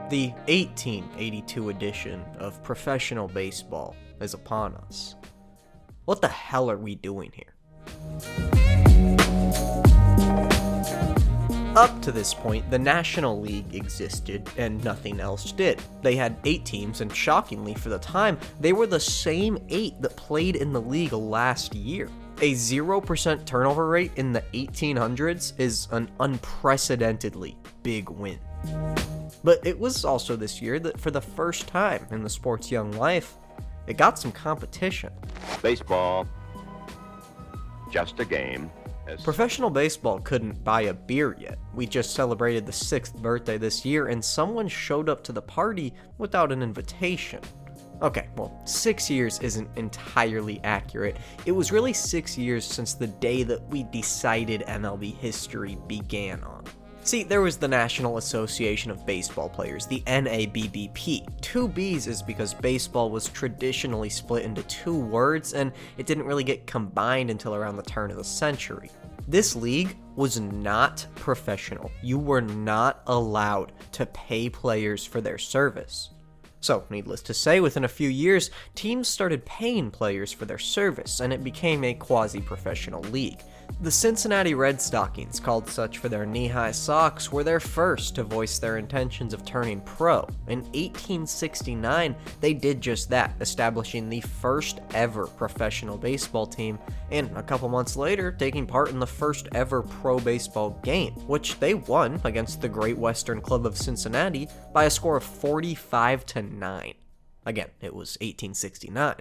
The 1882 edition of professional baseball is upon us. What the hell are we doing here? Up to this point, the National League existed and nothing else did. They had 8 teams, and shockingly for the time, they were the same 8 that played in the league last year. A 0% turnover rate in the 1800s is an unprecedentedly big win. But it was also this year that for the first time in the sport's young life, it got some competition. Baseball, just a game. Professional baseball couldn't buy a beer yet. We just celebrated the 6th birthday this year, and someone showed up to the party without an invitation. Okay, well, 6 years isn't entirely accurate. It was really 6 years since the day that we decided MLB history began on. See, there was the National Association of Baseball Players, the NABBP. 2 Bs is because baseball was traditionally split into 2 words, and it didn't really get combined until around the turn of the century. This league was not professional. You were not allowed to pay players for their service. So, needless to say, within a few years, teams started paying players for their service, and it became a quasi-professional league. The Cincinnati Red Stockings, called such for their knee-high socks, were their first to voice their intentions of turning pro. In 1869, they did just that, establishing the first ever professional baseball team, and a couple months later, taking part in the first ever pro baseball game, which they won against the Great Western Club of Cincinnati by a score of 45-9. Again, it was 1869.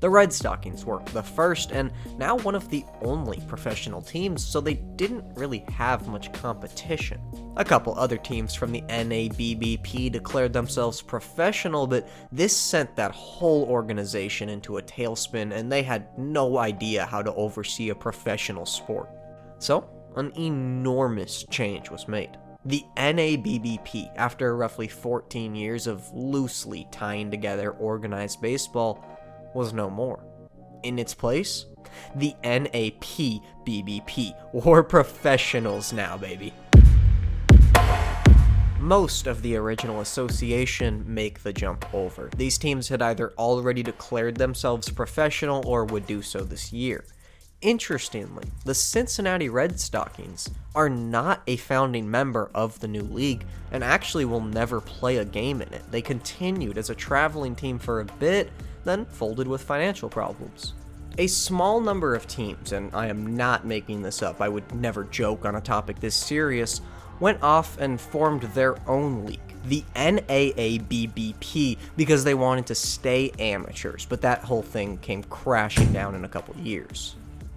The Red Stockings were the first and now one of the only professional teams, so they didn't really have much competition. A couple other teams from the NABBP declared themselves professional, but this sent that whole organization into a tailspin, and they had no idea how to oversee a professional sport. So, an enormous change was made. The NABBP, after roughly 14 years of loosely tying together organized baseball, was no more. In its place, the NAPBBP, or professionals now, baby. Most of the original association make the jump over. These teams had either already declared themselves professional or would do so this year. Interestingly, the Cincinnati Red Stockings are not a founding member of the new league and actually will never play a game in it. They continued as a traveling team for a bit, then folded with financial problems. A small number of teams, and I am not making this up, I would never joke on a topic this serious, went off and formed their own league, the NAABBP, because they wanted to stay amateurs, but that whole thing came crashing down in a couple years.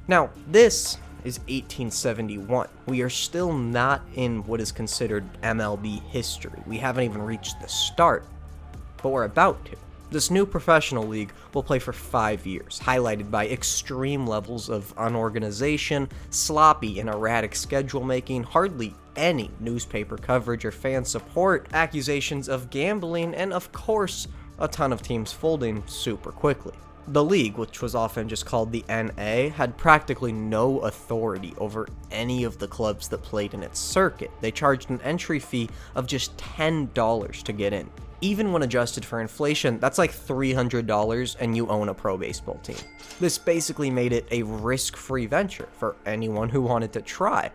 Now, this is 1871. We are still not in what is considered MLB history. We haven't even reached the start, but we're about to. This new professional league will play for 5 years, highlighted by extreme levels of unorganization, sloppy and erratic schedule making, hardly any newspaper coverage or fan support, accusations of gambling, and of course, a ton of teams folding super quickly. The league, which was often just called the NA, had practically no authority over any of the clubs that played in its circuit. They charged an entry fee of just $10 to get in. Even when adjusted for inflation, that's like $300 and you own a pro baseball team. This basically made it a risk-free venture for anyone who wanted to try.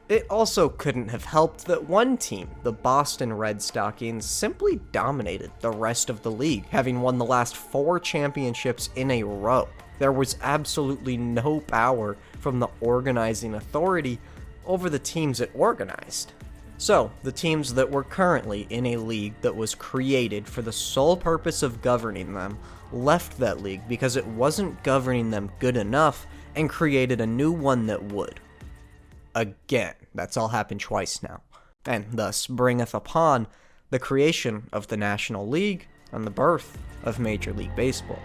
It also couldn't have helped that one team, the Boston Red Stockings, simply dominated the rest of the league, having won the last 4 championships in a row. There was absolutely no power from the organizing authority over the teams it organized. So, the teams that were currently in a league that was created for the sole purpose of governing them left that league because it wasn't governing them good enough and created a new one that would. Again, that's all happened twice now, and thus bringeth upon the creation of the National League and the birth of Major League Baseball.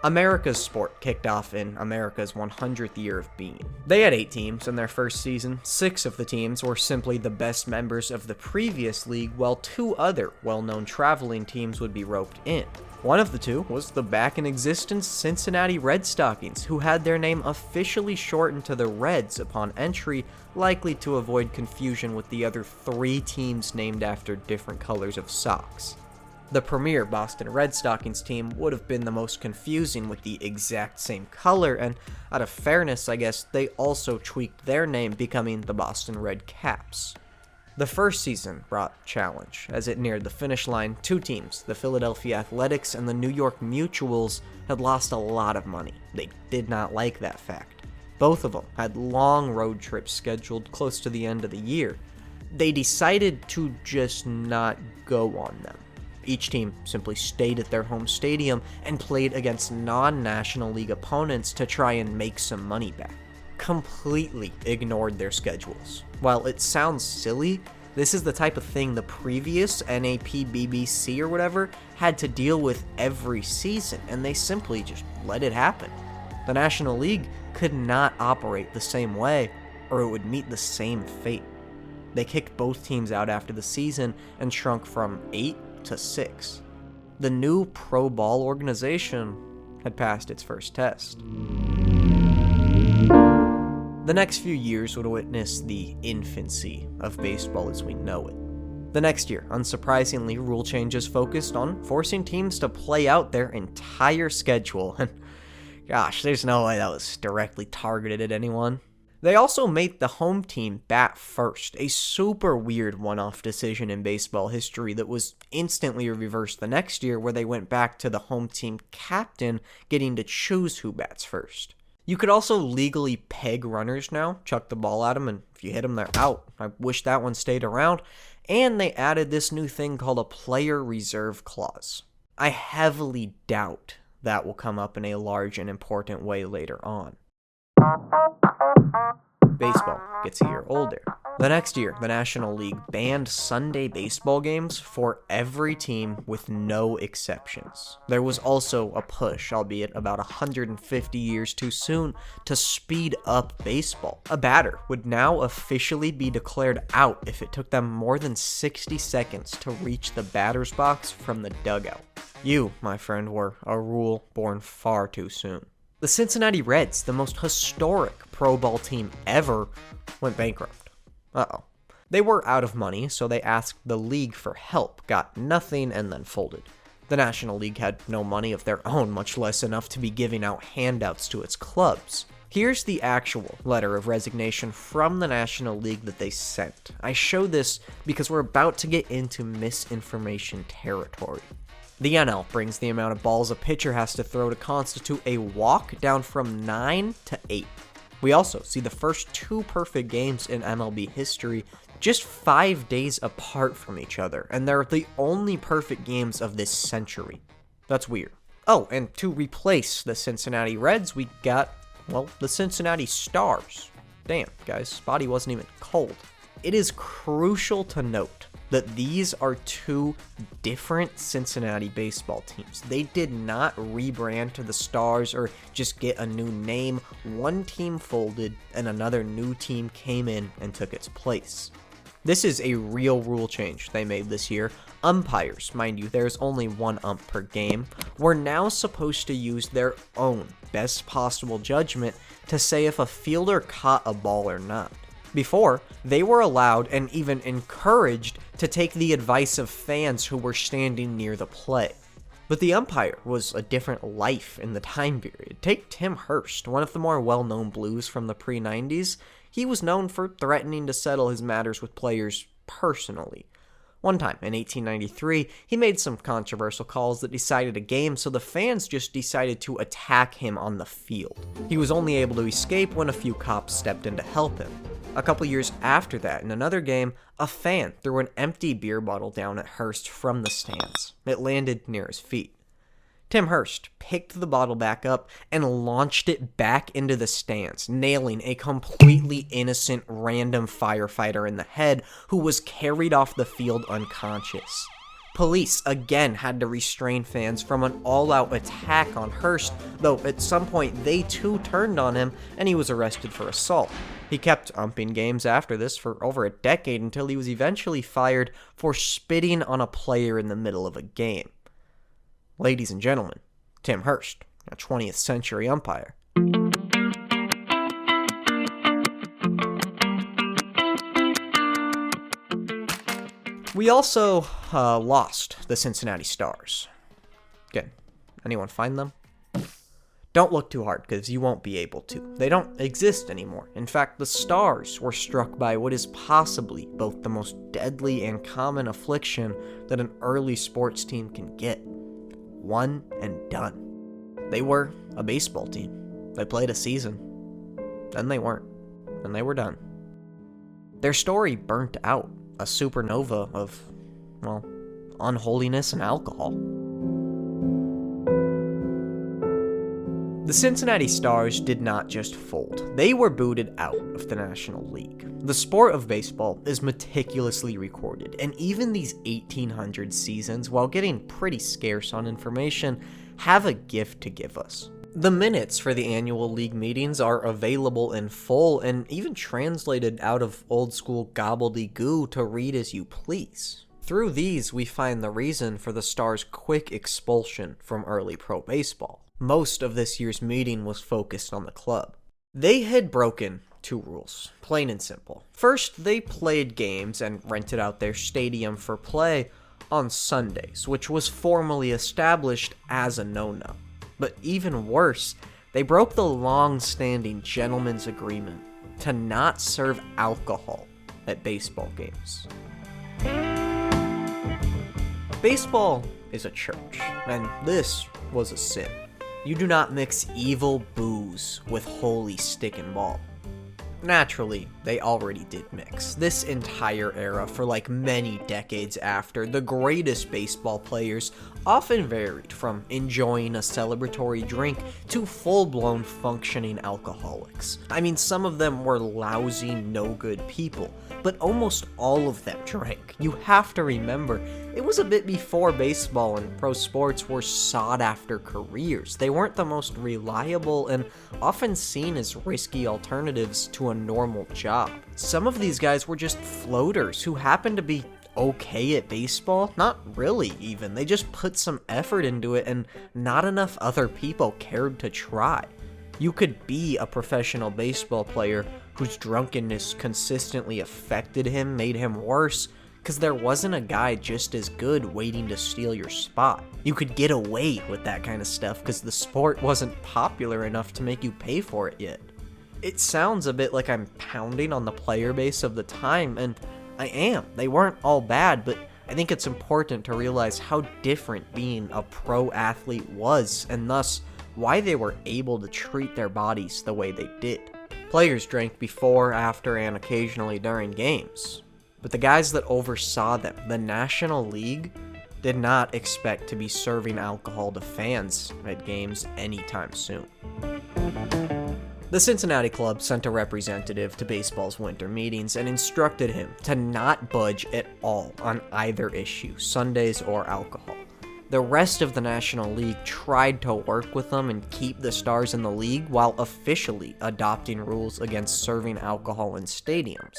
America's sport kicked off in America's 100th year of being. They had 8 teams in their first season. 6 of the teams were simply the best members of the previous league, while 2 other well-known traveling teams would be roped in. One of the 2 was the back-in-existence Cincinnati Red Stockings, who had their name officially shortened to the Reds upon entry, likely to avoid confusion with the other 3 teams named after different colors of socks. The premier Boston Red Stockings team would have been the most confusing with the exact same color, and out of fairness, I guess, they also tweaked their name, becoming the Boston Red Caps. The first season brought challenge. As it neared the finish line, 2 teams, the Philadelphia Athletics and the New York Mutuals, had lost a lot of money. They did not like that fact. Both of them had long road trips scheduled close to the end of the year. They decided to just not go on them. Each team simply stayed at their home stadium and played against non-National League opponents to try and make some money back. Completely ignored their schedules. While it sounds silly, this is the type of thing the previous NAPBBC or whatever had to deal with every season, and they simply just let it happen. The National League could not operate the same way, or it would meet the same fate. They kicked both teams out after the season and shrunk from 8 to 6. The new pro ball organization had passed its first test. The next few years would witness the infancy of baseball as we know it. The next year, unsurprisingly, rule changes focused on forcing teams to play out their entire schedule, and gosh, there's no way that was directly targeted at anyone. They also made the home team bat first, a super weird one-off decision in baseball history that was instantly reversed the next year, where they went back to the home team captain getting to choose who bats first. You could also legally peg runners now, chuck the ball at them, and if you hit them, they're out. I wish that one stayed around. And they added this new thing called a player reserve clause. I heavily doubt that will come up in a large and important way later on. Baseball gets a year older. The next year, the National League banned Sunday baseball games for every team with no exceptions. There was also a push, albeit about 150 years too soon, to speed up baseball. A batter would now officially be declared out if it took them more than 60 seconds to reach the batter's box from the dugout. You, my friend, were a rule born far too soon. The Cincinnati Reds, the most historic pro ball team ever, went bankrupt. Uh-oh. They were out of money, so they asked the league for help, got nothing, and then folded. The National League had no money of their own, much less enough to be giving out handouts to its clubs. Here's the actual letter of resignation from the National League that they sent. I show this because we're about to get into misinformation territory. The NL brings the amount of balls a pitcher has to throw to constitute a walk down from 9 to 8. We also see the first 2 perfect games in MLB history just 5 days apart from each other, and they're the only perfect games of this century. That's weird. Oh, and to replace the Cincinnati Reds, we got, well, the Cincinnati Stars. Damn, guys, body wasn't even cold. It is crucial to note that these are 2 different Cincinnati baseball teams. They did not rebrand to the Stars or just get a new name. One team folded and another new team came in and took its place. This is a real rule change they made this year. Umpires, mind you, there's only 1 ump per game, were now supposed to use their own best possible judgment to say if a fielder caught a ball or not. Before, they were allowed and even encouraged to take the advice of fans who were standing near the play. But the umpire was a different life in the time period. Take Tim Hurst, one of the more well-known Blues from the pre-90s. He was known for threatening to settle his matters with players personally. One time, in 1893, he made some controversial calls that decided a game, so the fans just decided to attack him on the field. He was only able to escape when a few cops stepped in to help him. A couple years after that, in another game, a fan threw an empty beer bottle down at Hurst from the stands. It landed near his feet. Tim Hurst picked the bottle back up and launched it back into the stands, nailing a completely innocent random firefighter in the head who was carried off the field unconscious. Police again had to restrain fans from an all-out attack on Hurst, though at some point they too turned on him and he was arrested for assault. He kept umping games after this for over a decade until he was eventually fired for spitting on a player in the middle of a game. Ladies and gentlemen, Tim Hurst, a 20th century umpire. We also lost the Cincinnati Stars. Good. Anyone find them? Don't look too hard, because you won't be able to. They don't exist anymore. In fact, the Stars were struck by what is possibly both the most deadly and common affliction that an early sports team can get. One and done. They were a baseball team. They played a season. Then they weren't. And they were done. Their story burnt out. A supernova of, well, unholiness and alcohol. The Cincinnati Stars did not just fold. They were booted out of the National League. The sport of baseball is meticulously recorded, and even these 1800 seasons, while getting pretty scarce on information, have a gift to give us. The minutes for the annual league meetings are available in full and even translated out of old-school gobbledygook to read as you please. Through these, we find the reason for the Stars' quick expulsion from early pro baseball. Most of this year's meeting was focused on the club. They had broken two rules, plain and simple. First, they played games and rented out their stadium for play on Sundays, which was formally established as a no-no. But even worse, they broke the long-standing gentleman's agreement to not serve alcohol at baseball games. Baseball is a church, and this was a sin. You do not mix evil booze with holy stick and ball. Naturally, they already did mix. This entire era, for like many decades after, the greatest baseball players often varied from enjoying a celebratory drink to full-blown functioning alcoholics. I mean, some of them were lousy, no-good people, but almost all of them drank. You have to remember, it was a bit before baseball and pro sports were sought-after careers. They weren't the most reliable and often seen as risky alternatives to a normal job. Some of these guys were just floaters who happened to be okay at baseball. Not really, even. They just put some effort into it and not enough other people cared to try. You could be a professional baseball player whose drunkenness consistently affected him, made him worse, because there wasn't a guy just as good waiting to steal your spot. You could get away with that kind of stuff because the sport wasn't popular enough to make you pay for it yet. It sounds a bit like I'm pounding on the player base of the time, and I am. They weren't all bad, but I think it's important to realize how different being a pro athlete was, and thus why they were able to treat their bodies the way they did. Players drank before, after, and occasionally during games. But the guys that oversaw them, the National League, did not expect to be serving alcohol to fans at games anytime soon. The Cincinnati club sent a representative to baseball's winter meetings and instructed him to not budge at all on either issue, Sundays or alcohol. The rest of the National League tried to work with them and keep the Stars in the league while officially adopting rules against serving alcohol in stadiums.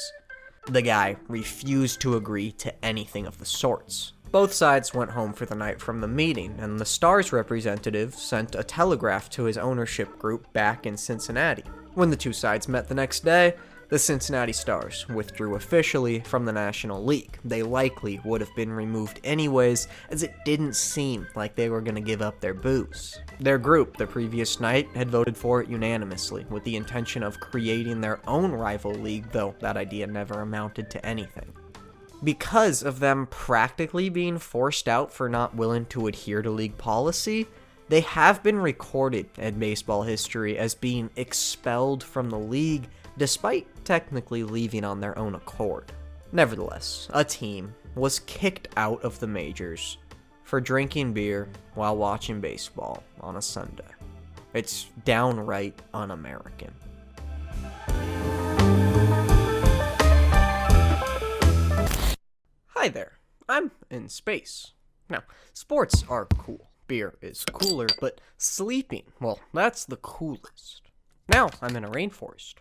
The guy refused to agree to anything of the sorts. Both sides went home for the night from the meeting, and the Stars representative sent a telegraph to his ownership group back in Cincinnati. When the two sides met the next day, the Cincinnati Stars withdrew officially from the National League. They likely would have been removed anyways, as it didn't seem like they were going to give up their booze. Their group the previous night had voted for it unanimously, with the intention of creating their own rival league, though that idea never amounted to anything. Because of them practically being forced out for not willing to adhere to league policy, they have been recorded in baseball history as being expelled from the league, despite technically leaving on their own accord. Nevertheless, a team was kicked out of the majors for drinking beer while watching baseball on a Sunday. It's downright un-American. Hi there, I'm in space. Now, sports are cool. Beer is cooler, but sleeping, well, that's the coolest. Now I'm in a rainforest.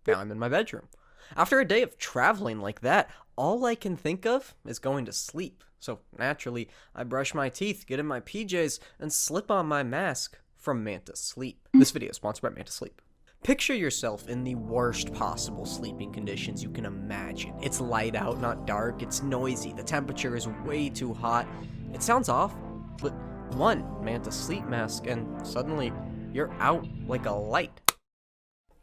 Now I'm in my bedroom. After a day of traveling like that, all I can think of is going to sleep. So naturally, I brush my teeth, get in my PJs, and slip on my mask from Manta Sleep. This video is sponsored by Manta Sleep. Picture yourself in the worst possible sleeping conditions you can imagine. It's light out, not dark. It's noisy. The temperature is way too hot. It sounds awful, but one Manta Sleep mask and suddenly you're out like a light.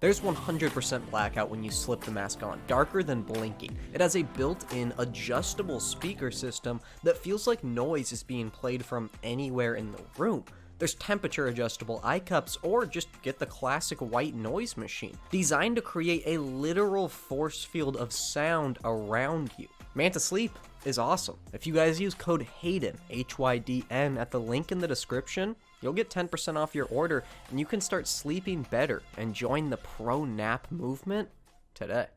There's 100% blackout when you slip the mask on, darker than blinking. It has a built-in adjustable speaker system that feels like noise is being played from anywhere in the room. There's temperature adjustable eye cups, or just get the classic white noise machine, designed to create a literal force field of sound around you. Manta Sleep is awesome. If you guys use code HYDN, HYDN, at the link in the description, you'll get 10% off your order, and you can start sleeping better and join the pro nap movement today.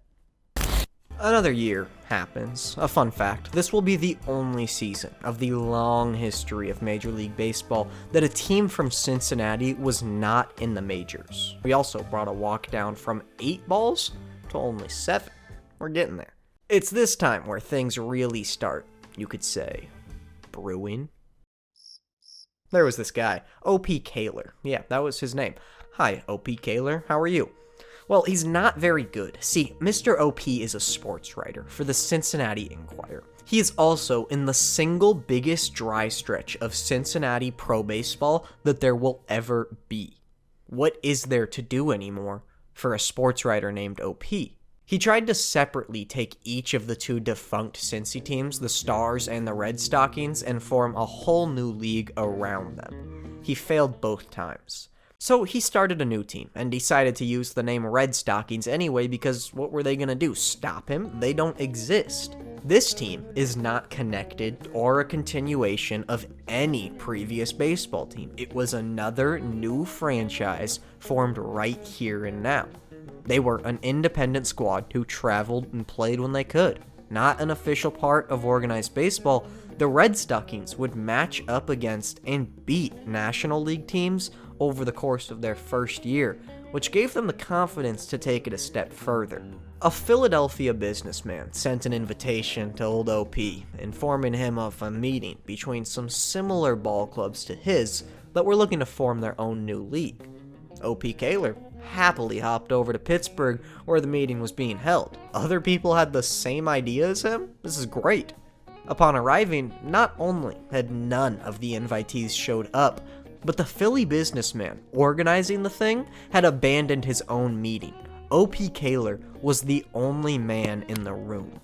Another year happens. A fun fact, this will be the only season of the long history of Major League Baseball that a team from Cincinnati was not in the majors. We also brought a walk down from 8 balls to only 7. We're getting there. It's this time where things really start, you could say, brewing. There was this guy, O.P. Kaler. Yeah, that was his name. Hi, O.P. Kaler, how are you? Well, he's not very good. See, Mr. O.P. is a sports writer for the Cincinnati Enquirer. He is also in the single biggest dry stretch of Cincinnati pro baseball that there will ever be. What is there to do anymore for a sports writer named O.P.? He tried to separately take each of the 2 defunct Cincy teams, the Stars and the Red Stockings, and form a whole new league around them. He failed both times. So he started a new team and decided to use the name Red Stockings anyway, because what were they going to do? Stop him? They don't exist. This team is not connected or a continuation of any previous baseball team. It was another new franchise formed right here and now. They were an independent squad who traveled and played when they could. Not an official part of organized baseball, the Red Stockings would match up against and beat National League teams over the course of their first year, which gave them the confidence to take it a step further. A Philadelphia businessman sent an invitation to old OP, informing him of a meeting between some similar ball clubs to his that were looking to form their own new league. O.P. Kaler happily hopped over to Pittsburgh where the meeting was being held. Other people had the same idea as him? This is great. Upon arriving, not only had none of the invitees showed up, but the Philly businessman organizing the thing had abandoned his own meeting. O.P. Kaler was the only man in the room.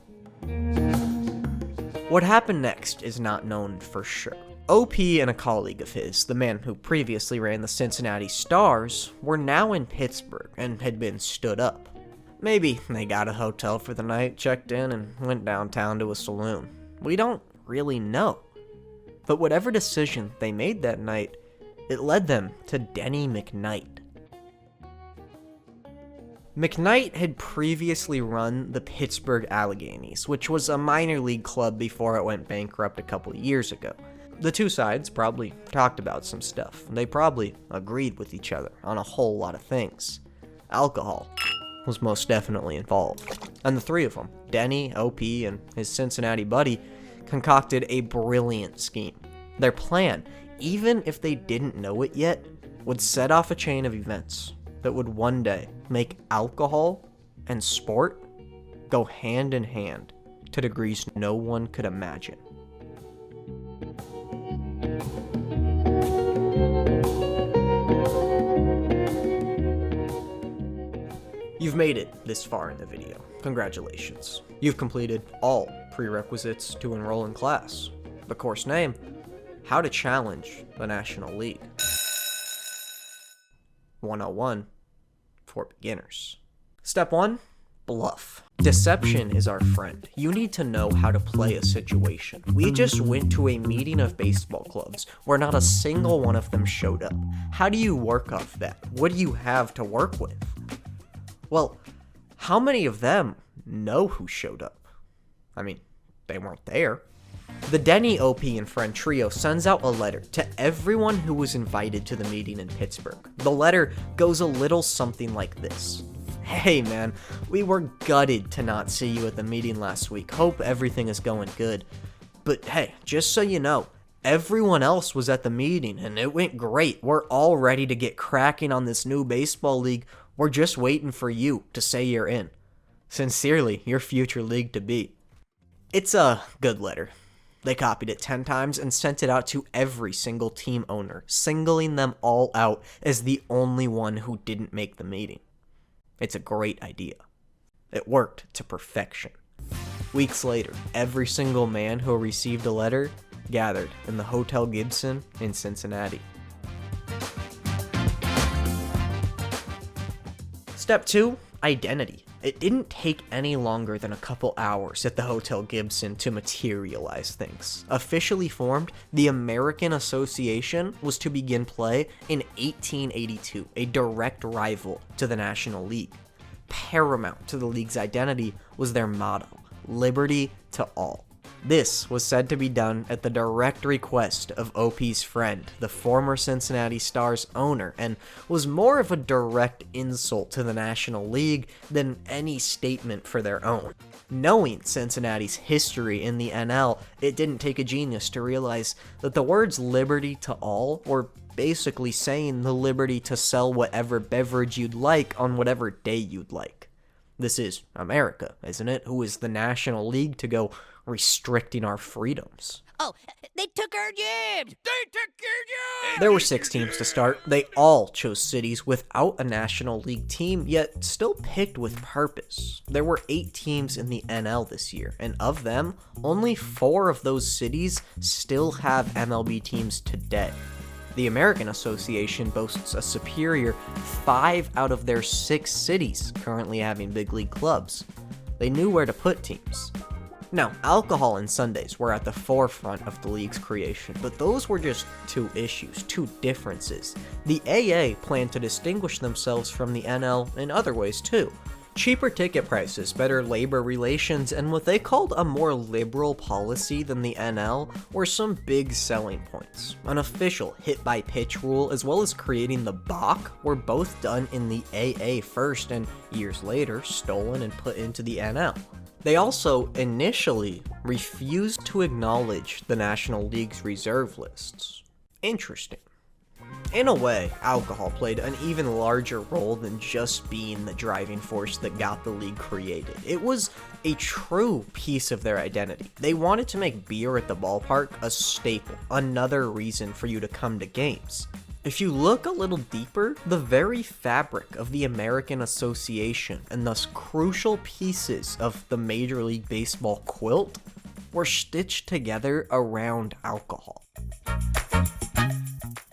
What happened next is not known for sure. O.P. and a colleague of his, the man who previously ran the Cincinnati Stars, were now in Pittsburgh and had been stood up. Maybe they got a hotel for the night, checked in, and went downtown to a saloon. We don't really know. But whatever decision they made that night, it led them to Denny McKnight. McKnight had previously run the Pittsburgh Alleghenies, which was a minor league club before it went bankrupt a couple years ago. The two sides probably talked about some stuff. They probably agreed with each other on a whole lot of things. Alcohol was most definitely involved. And the three of them, Denny, OP, and his Cincinnati buddy, concocted a brilliant scheme. Their plan, even if they didn't know it yet, would set off a chain of events that would one day make alcohol and sport go hand in hand to degrees no one could imagine. You've made it this far in the video. Congratulations. You've completed all prerequisites to enroll in class. The course name, How to Challenge the National League. 101 for beginners. Step 1, bluff. Deception is our friend. You need to know how to play a situation. We just went to a meeting of baseball clubs where not a single one of them showed up. How do you work off that? What do you have to work with? Well, how many of them know who showed up? I mean, they weren't there. The Denny, OP, and friend trio sends out a letter to everyone who was invited to the meeting in Pittsburgh. The letter goes a little something like this. Hey man, we were gutted to not see you at the meeting last week. Hope everything is going good. But hey, just so you know, everyone else was at the meeting and it went great. We're all ready to get cracking on this new baseball league. We're just waiting for you to say you're in. Sincerely, your future league to be. It's a good letter. They copied it 10 times and sent it out to every single team owner, singling them all out as the only one who didn't make the meeting. It's a great idea. It worked to perfection. Weeks later, every single man who received a letter gathered in the Hotel Gibson in Cincinnati. Step 2, identity. It didn't take any longer than a couple hours at the Hotel Gibson to materialize things. Officially formed, the American Association was to begin play in 1882, a direct rival to the National League. Paramount to the league's identity was their motto, liberty to all. This was said to be done at the direct request of OP's friend, the former Cincinnati Stars owner, and was more of a direct insult to the National League than any statement for their own. Knowing Cincinnati's history in the NL, it didn't take a genius to realize that the words liberty to all were basically saying the liberty to sell whatever beverage you'd like on whatever day you'd like. This is America, isn't it? Who is the National League to go restricting our freedoms? Oh, they took our jobs! They took your jobs! There were 6 teams to start. They all chose cities without a National League team, yet still picked with purpose. There were 8 teams in the NL this year, and of them, only 4 of those cities still have MLB teams today. The American Association boasts a superior 5 out of their 6 cities currently having big league clubs. They knew where to put teams. Now, alcohol and Sundays were at the forefront of the league's creation, but those were just 2 issues, 2 differences. The AA planned to distinguish themselves from the NL in other ways too. Cheaper ticket prices, better labor relations, and what they called a more liberal policy than the NL were some big selling points. An official hit-by-pitch rule as well as creating the balk were both done in the AA first and years later stolen and put into the NL. They also initially refused to acknowledge the National League's reserve lists. Interesting. In a way, alcohol played an even larger role than just being the driving force that got the league created. It was a true piece of their identity. They wanted to make beer at the ballpark a staple, another reason for you to come to games. If you look a little deeper, the very fabric of the American Association and thus crucial pieces of the Major League Baseball quilt were stitched together around alcohol.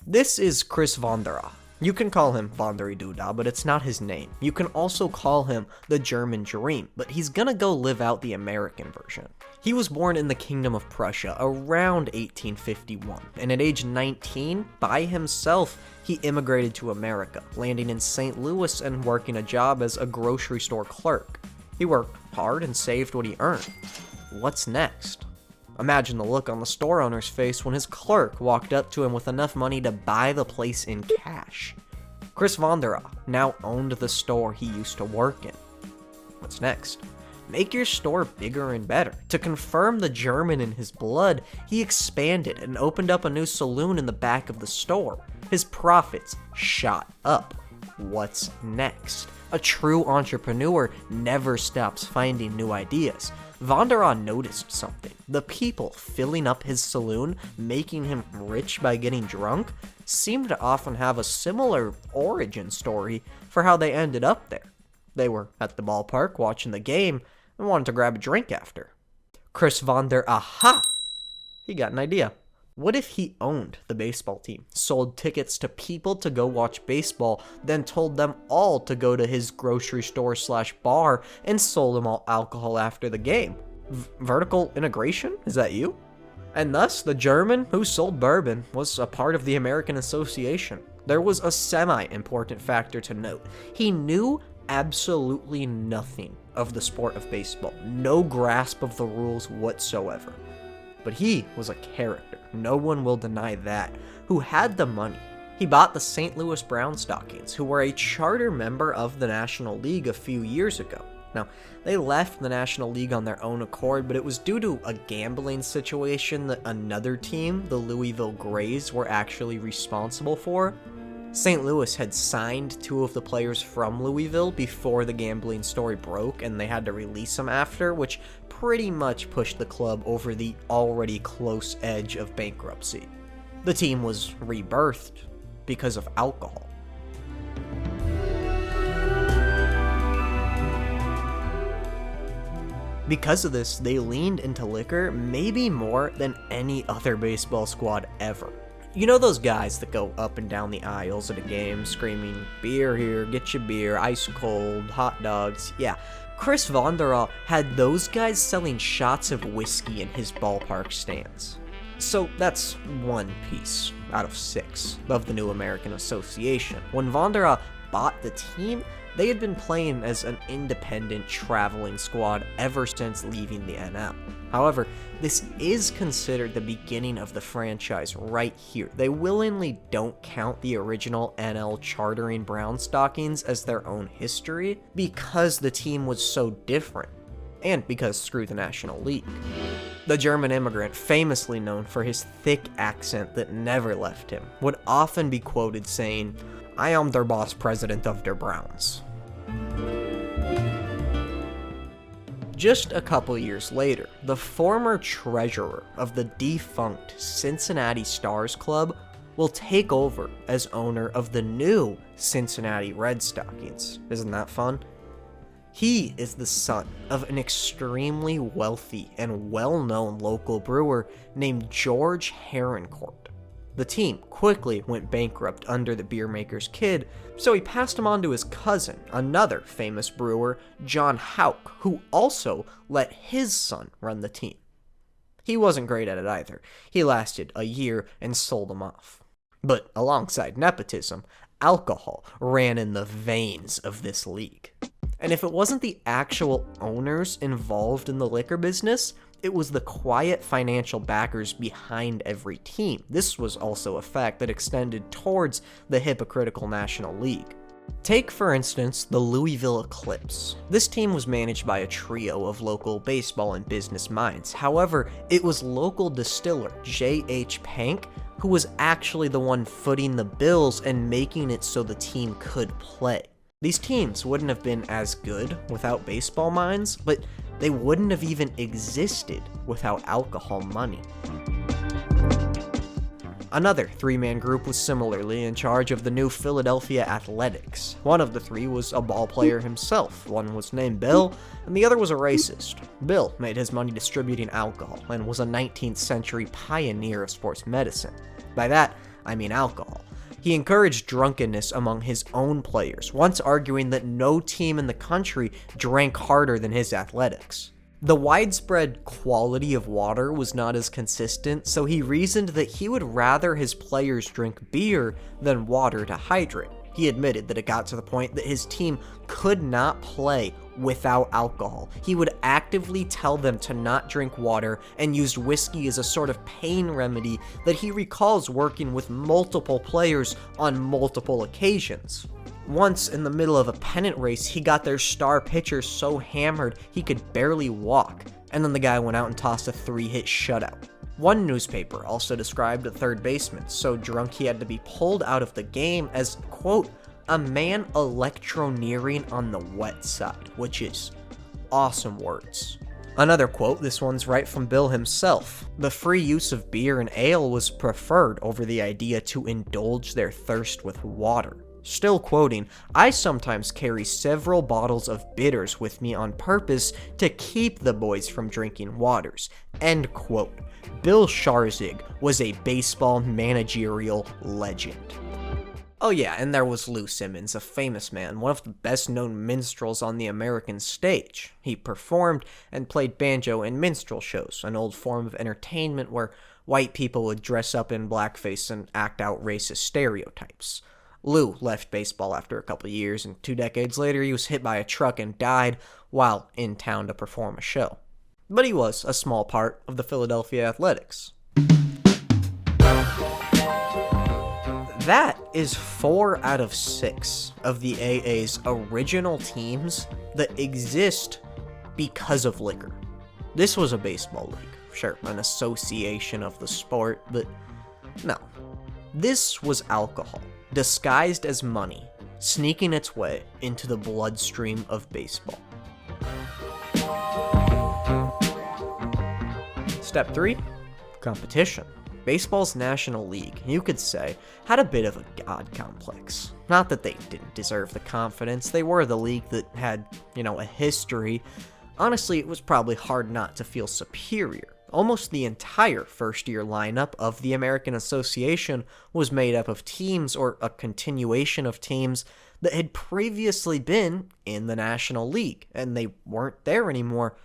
This is Chris Wanderer. You can call him Wanderi Duda, but it's not his name. You can also call him the German Dream, but he's gonna go live out the American version. He was born in the Kingdom of Prussia around 1851, and at age 19, by himself, he immigrated to America, landing in St. Louis and working a job as a grocery store clerk. He worked hard and saved what he earned. What's next? Imagine the look on the store owner's face when his clerk walked up to him with enough money to buy the place in cash. Chris Wanderer now owned the store he used to work in. What's next? Make your store bigger and better. To confirm the German in his blood, he expanded and opened up a new saloon in the back of the store. His profits shot up. What's next? A true entrepreneur never stops finding new ideas. Wanderer noticed something. The people filling up his saloon, making him rich by getting drunk, seemed to often have a similar origin story for how they ended up there. They were at the ballpark watching the game and wanted to grab a drink after. Chris Wanderer, aha! He got an idea. What if he owned the baseball team, sold tickets to people to go watch baseball, then told them all to go to his grocery store/bar and sold them all alcohol after the game? Vertical integration? Is that you? And thus, the German who sold bourbon was a part of the American Association. There was a semi-important factor to note. He knew absolutely nothing of the sport of baseball, no grasp of the rules whatsoever. But he was a character, no one will deny that, who had the money. He bought the St. Louis Brown Stockings, who were a charter member of the National League a few years ago. Now, they left the National League on their own accord, but it was due to a gambling situation that another team, the Louisville Grays, were actually responsible for. St. Louis had signed two of the players from Louisville before the gambling story broke, and they had to release them after, which pretty much pushed the club over the already close edge of bankruptcy. The team was rebirthed because of alcohol. Because of this, they leaned into liquor maybe more than any other baseball squad ever. You know those guys that go up and down the aisles at a game screaming, "Beer here, get your beer, ice cold, hot dogs." Yeah, Chris Vonderall had those guys selling shots of whiskey in his ballpark stands. So that's one piece out of 6 of the new American Association. When Vonderall bought the team, they had been playing as an independent traveling squad ever since leaving the NL. However, this is considered the beginning of the franchise right here. They willingly don't count the original NL chartering Brown Stockings as their own history because the team was so different, and because screw the National League. The German immigrant, famously known for his thick accent that never left him, would often be quoted saying, "I am der boss president of der Browns." Just a couple years later, the former treasurer of the defunct Cincinnati Stars Club will take over as owner of the new Cincinnati Red Stockings. Isn't that fun? He is the son of an extremely wealthy and well-known local brewer named George Herrencourt. The team quickly went bankrupt under the beer maker's kid, so he passed him on to his cousin, another famous brewer, John Houck, who also let his son run the team. He wasn't great at it either. He lasted a year and sold him off. But alongside nepotism, alcohol ran in the veins of this league. And if it wasn't the actual owners involved in the liquor business, it was the quiet financial backers behind every team. This was also a fact that extended towards the hypocritical National League. Take, for instance, the Louisville Eclipse. This team was managed by a trio of local baseball and business minds. However, it was local distiller J.H. Pank who was actually the one footing the bills and making it so the team could play. These teams wouldn't have been as good without baseball minds, but they wouldn't have even existed without alcohol money. Another 3-man group was similarly in charge of the new Philadelphia Athletics. One of the 3 was a ball player himself. One was named Bill, and the other was a racist. Bill made his money distributing alcohol and was a 19th century pioneer of sports medicine. By that, I mean alcohol. He encouraged drunkenness among his own players, once arguing that no team in the country drank harder than his Athletics. The widespread quality of water was not as consistent, so he reasoned that he would rather his players drink beer than water to hydrate. He admitted that it got to the point that his team could not play without alcohol. He would actively tell them to not drink water and used whiskey as a sort of pain remedy that he recalls working with multiple players on multiple occasions. Once, in the middle of a pennant race, he got their star pitcher so hammered he could barely walk, and then the guy went out and tossed a 3-hit shutout. One newspaper also described a third baseman so drunk he had to be pulled out of the game as, quote, a man electroneering on the wet side, which is awesome words. Another quote, this one's right from Bill himself. The free use of beer and ale was preferred over the idea to indulge their thirst with water. Still quoting, I sometimes carry several bottles of bitters with me on purpose to keep the boys from drinking waters. End quote. Bill Sharzig was a baseball managerial legend. Oh yeah, and there was Lou Simmons, a famous man, one of the best-known minstrels on the American stage. He performed and played banjo in minstrel shows, an old form of entertainment where white people would dress up in blackface and act out racist stereotypes. Lou left baseball after a couple of years, and 2 decades later he was hit by a truck and died while in town to perform a show. but he was a small part of the Philadelphia Athletics. That is 4 out of 6 of the AA's original teams that exist because of liquor. This was a baseball league, sure, an association of the sport, but no. This was alcohol, disguised as money, sneaking its way into the bloodstream of baseball. Step 3, competition. Baseball's National League, you could say, had a bit of a god complex. Not that they didn't deserve the confidence, they were the league that had, a history. Honestly, it was probably hard not to feel superior. Almost the entire first-year lineup of the American Association was made up of teams, or a continuation of teams, that had previously been in the National League, and they weren't there anymore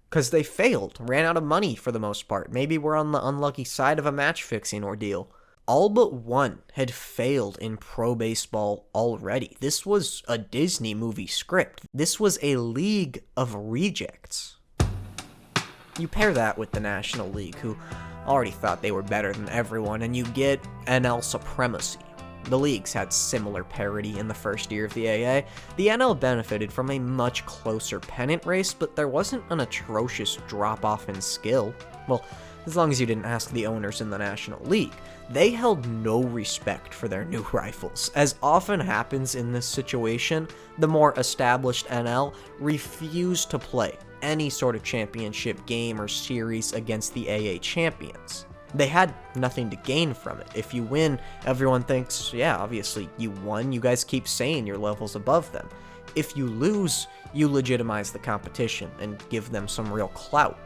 because they failed, ran out of money for the most part. Maybe we're on the unlucky side of a match-fixing ordeal. All but one had failed in pro baseball already. This was a Disney movie script. This was a league of rejects. You pair that with the National League, who already thought they were better than everyone, and you get NL supremacy. The leagues had similar parity in the first year of the AA. The NL benefited from a much closer pennant race, but there wasn't an atrocious drop-off in skill. Well, as long as you didn't ask the owners in the National League. They held no respect for their new rivals. As often happens in this situation, the more established NL refused to play any sort of championship game or series against the AA champions. They had nothing to gain from it. If you win, everyone thinks, yeah, obviously you won, you guys keep saying your level's above them. If you lose, you legitimize the competition and give them some real clout.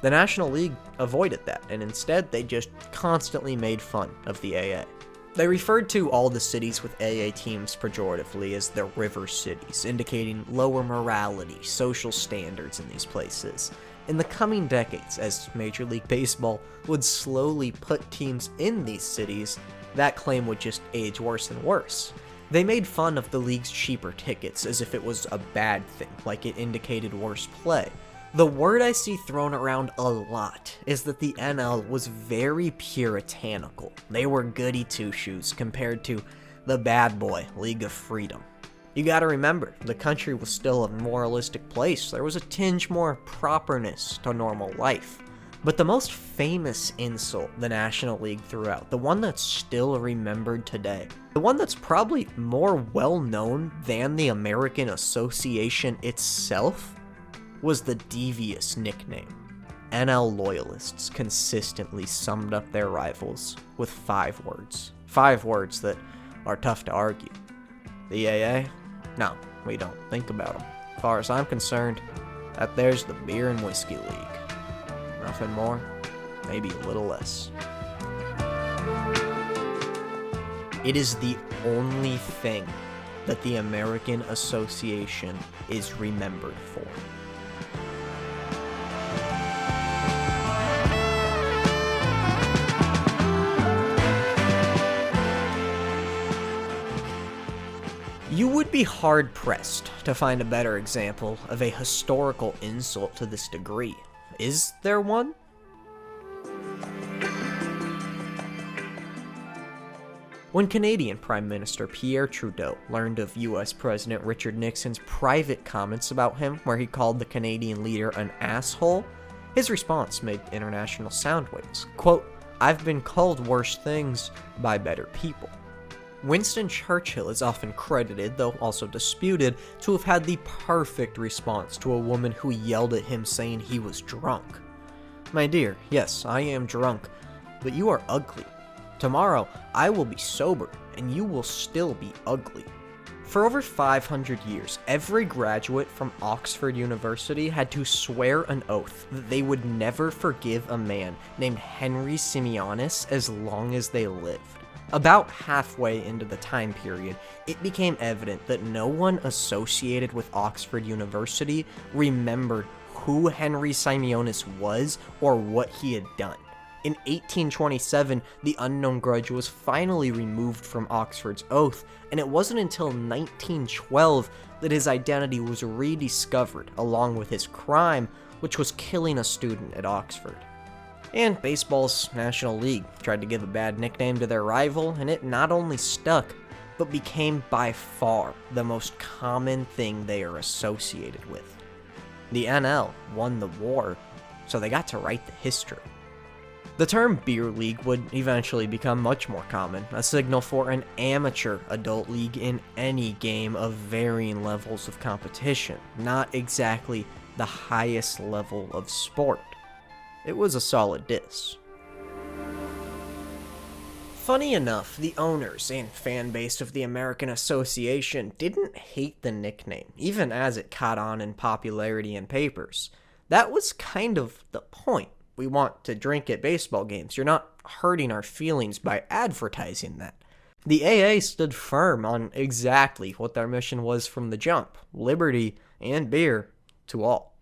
The National League avoided that, and instead they just constantly made fun of the AA. They referred to all the cities with AA teams pejoratively as the river cities, indicating lower morality, social standards in these places. In the coming decades, as Major League Baseball would slowly put teams in these cities, that claim would just age worse and worse. They made fun of the league's cheaper tickets as if it was a bad thing, like it indicated worse play. The word I see thrown around a lot is that the NL was very puritanical. They were goody two-shoes compared to the bad boy League of Freedom. You gotta remember, the country was still a moralistic place. There was a tinge more properness to normal life. But the most famous insult the National League threw out, the one that's still remembered today, the one that's probably more well-known than the American Association itself, was the devious nickname. NL loyalists consistently summed up their rivals with 5 words. 5 words that are tough to argue. The AA? No, we don't think about them. As far as I'm concerned, that there's the Beer and Whiskey League. Nothing more, maybe a little less. It is the only thing that the American Association is remembered for. You would be hard-pressed to find a better example of a historical insult to this degree. Is there one? When Canadian Prime Minister Pierre Trudeau learned of US President Richard Nixon's private comments about him, where he called the Canadian leader an asshole, his response made international sound waves. Quote, "I've been called worse things by better people." Winston Churchill is often credited, though also disputed, to have had the perfect response to a woman who yelled at him saying he was drunk. "My dear, yes, I am drunk, but you are ugly. Tomorrow, I will be sober, and you will still be ugly." For over 500 years, every graduate from Oxford University had to swear an oath that they would never forgive a man named Henry Simeonis as long as they lived. About halfway into the time period, it became evident that no one associated with Oxford University remembered who Henry Simeonis was or what he had done. In 1827, the unknown grudge was finally removed from Oxford's oath, and it wasn't until 1912 that his identity was rediscovered along with his crime which was killing a student at Oxford. And baseball's National League tried to give a bad nickname to their rival, and it not only stuck, but became by far the most common thing they are associated with. The NL won the war, so they got to write the history. The term beer league would eventually become much more common, a signal for an amateur adult league in any game of varying levels of competition, not exactly the highest level of sport. It was a solid diss. Funny enough, the owners and fan base of the American Association didn't hate the nickname, even as it caught on in popularity in papers. That was kind of the point. We want to drink at baseball games. You're not hurting our feelings by advertising that. The AA stood firm on exactly what their mission was from the jump: liberty and beer to all.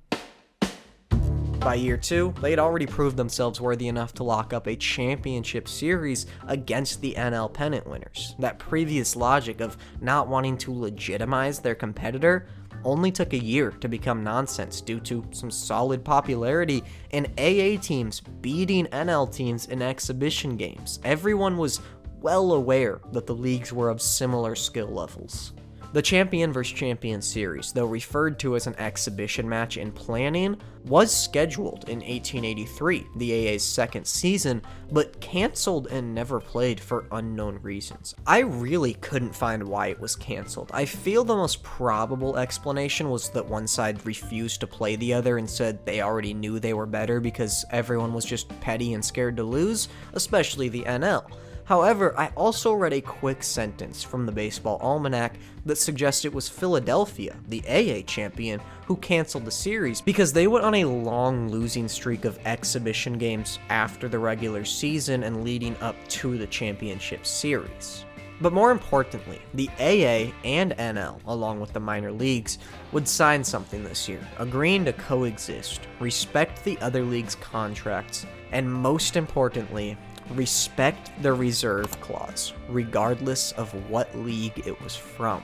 By year 2, they had already proved themselves worthy enough to lock up a championship series against the NL pennant winners. That previous logic of not wanting to legitimize their competitor only took a year to become nonsense due to some solid popularity and AA teams beating NL teams in exhibition games. Everyone was well aware that the leagues were of similar skill levels. The champion vs. champion series, though referred to as an exhibition match in planning, was scheduled in 1883, the AA's second season, but canceled and never played for unknown reasons. I really couldn't find why it was canceled. I feel the most probable explanation was that one side refused to play the other and said they already knew they were better because everyone was just petty and scared to lose, especially the NL. However, I also read a quick sentence from the Baseball Almanac that suggests it was Philadelphia, the AA champion, who canceled the series because they went on a long losing streak of exhibition games after the regular season and leading up to the championship series. But more importantly, the AA and NL, along with the minor leagues, would sign something this year, agreeing to coexist, respect the other leagues' contracts, and most importantly, respect the reserve clause, regardless of what league it was from.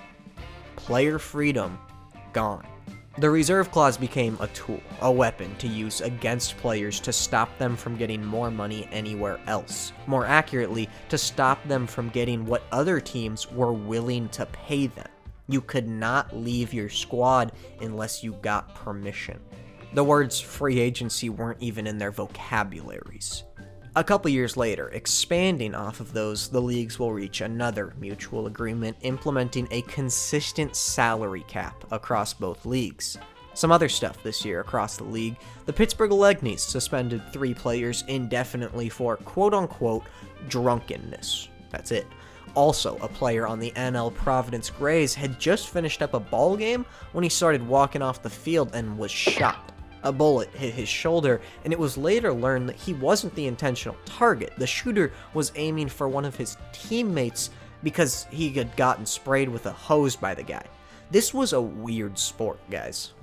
Player freedom gone. The reserve clause became a tool, a weapon to use against players to stop them from getting more money anywhere else. More accurately, to stop them from getting what other teams were willing to pay them. You could not leave your squad unless you got permission. The words free agency weren't even in their vocabularies. A couple years later, expanding off of those, the leagues will reach another mutual agreement implementing a consistent salary cap across both leagues. Some other stuff this year across the league: the Pittsburgh Legnies suspended 3 players indefinitely for quote-unquote drunkenness. That's it. Also, a player on the NL Providence Grays had just finished up a ball game when he started walking off the field and was shot. A bullet hit his shoulder, and it was later learned that he wasn't the intentional target. The shooter was aiming for one of his teammates because he had gotten sprayed with a hose by the guy. This was a weird sport, guys.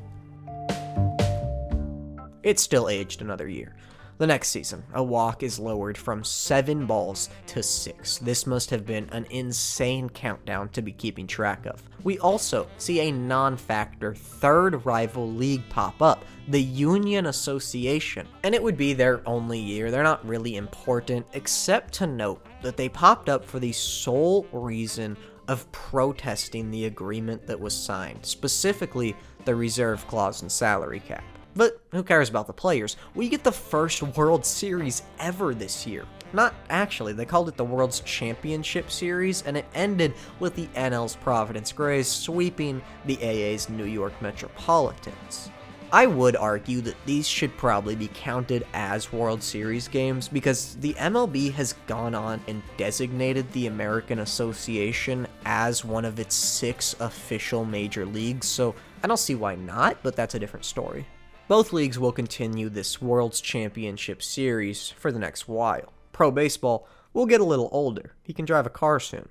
It still aged another year. The next season, a walk is lowered from 7 balls to 6. This must have been an insane countdown to be keeping track of. We also see a non-factor third rival league pop up, the Union Association, and it would be their only year. They're not really important, except to note that they popped up for the sole reason of protesting the agreement that was signed, specifically the reserve clause and salary cap. But who cares about the players? We get the first World Series ever this year. Not actually, they called it the World's Championship Series, and it ended with the NL's Providence Grays sweeping the AA's New York Metropolitans. I would argue that these should probably be counted as World Series games because the MLB has gone on and designated the American Association as one of its 6 official major leagues, so I don't see why not, but that's a different story. Both leagues will continue this World's Championship Series for the next while. Pro baseball will get a little older. He can drive a car soon.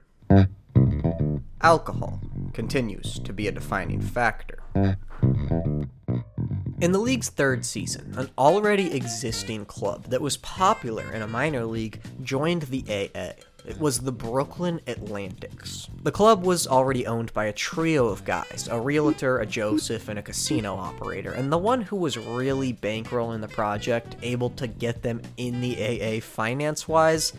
Alcohol continues to be a defining factor. In the league's 3rd season, an already existing club that was popular in a minor league joined the AA. It was the Brooklyn Atlantics. The club was already owned by a trio of guys, a realtor, a Joseph, and a casino operator, and the one who was really bankrolling the project, able to get them in the AA finance-wise,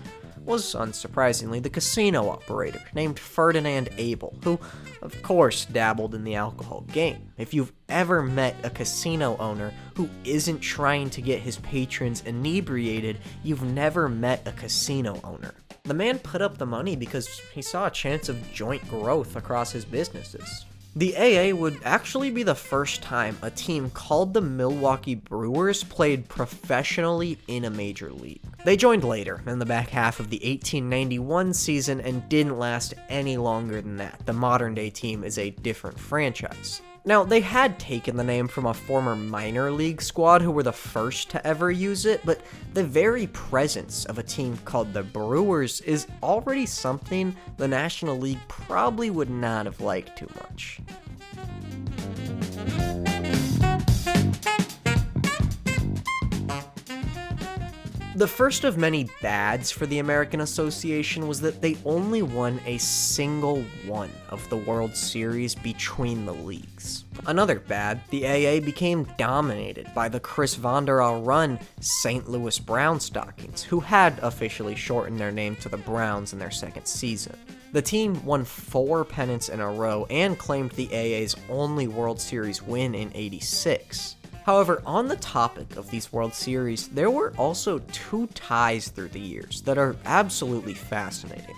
was, unsurprisingly, the casino operator, named Ferdinand Abel, who, of course, dabbled in the alcohol game. If you've ever met a casino owner who isn't trying to get his patrons inebriated, you've never met a casino owner. The man put up the money because he saw a chance of joint growth across his businesses. The AA would actually be the first time a team called the Milwaukee Brewers played professionally in a major league. They joined later, in the back half of the 1891 season, and didn't last any longer than that. The modern-day team is a different franchise. Now, they had taken the name from a former minor league squad who were the first to ever use it, but the very presence of a team called the Brewers is already something the National League probably would not have liked too much. The first of many bads for the American Association was that they only won a single one of the World Series between the leagues. Another bad, the AA became dominated by the Chris Vonderall run St. Louis Brown Stockings, who had officially shortened their name to the Browns in their second season. The team won 4 pennants in a row and claimed the AA's only World Series win in '86. However, on the topic of these World Series, there were also 2 ties through the years that are absolutely fascinating.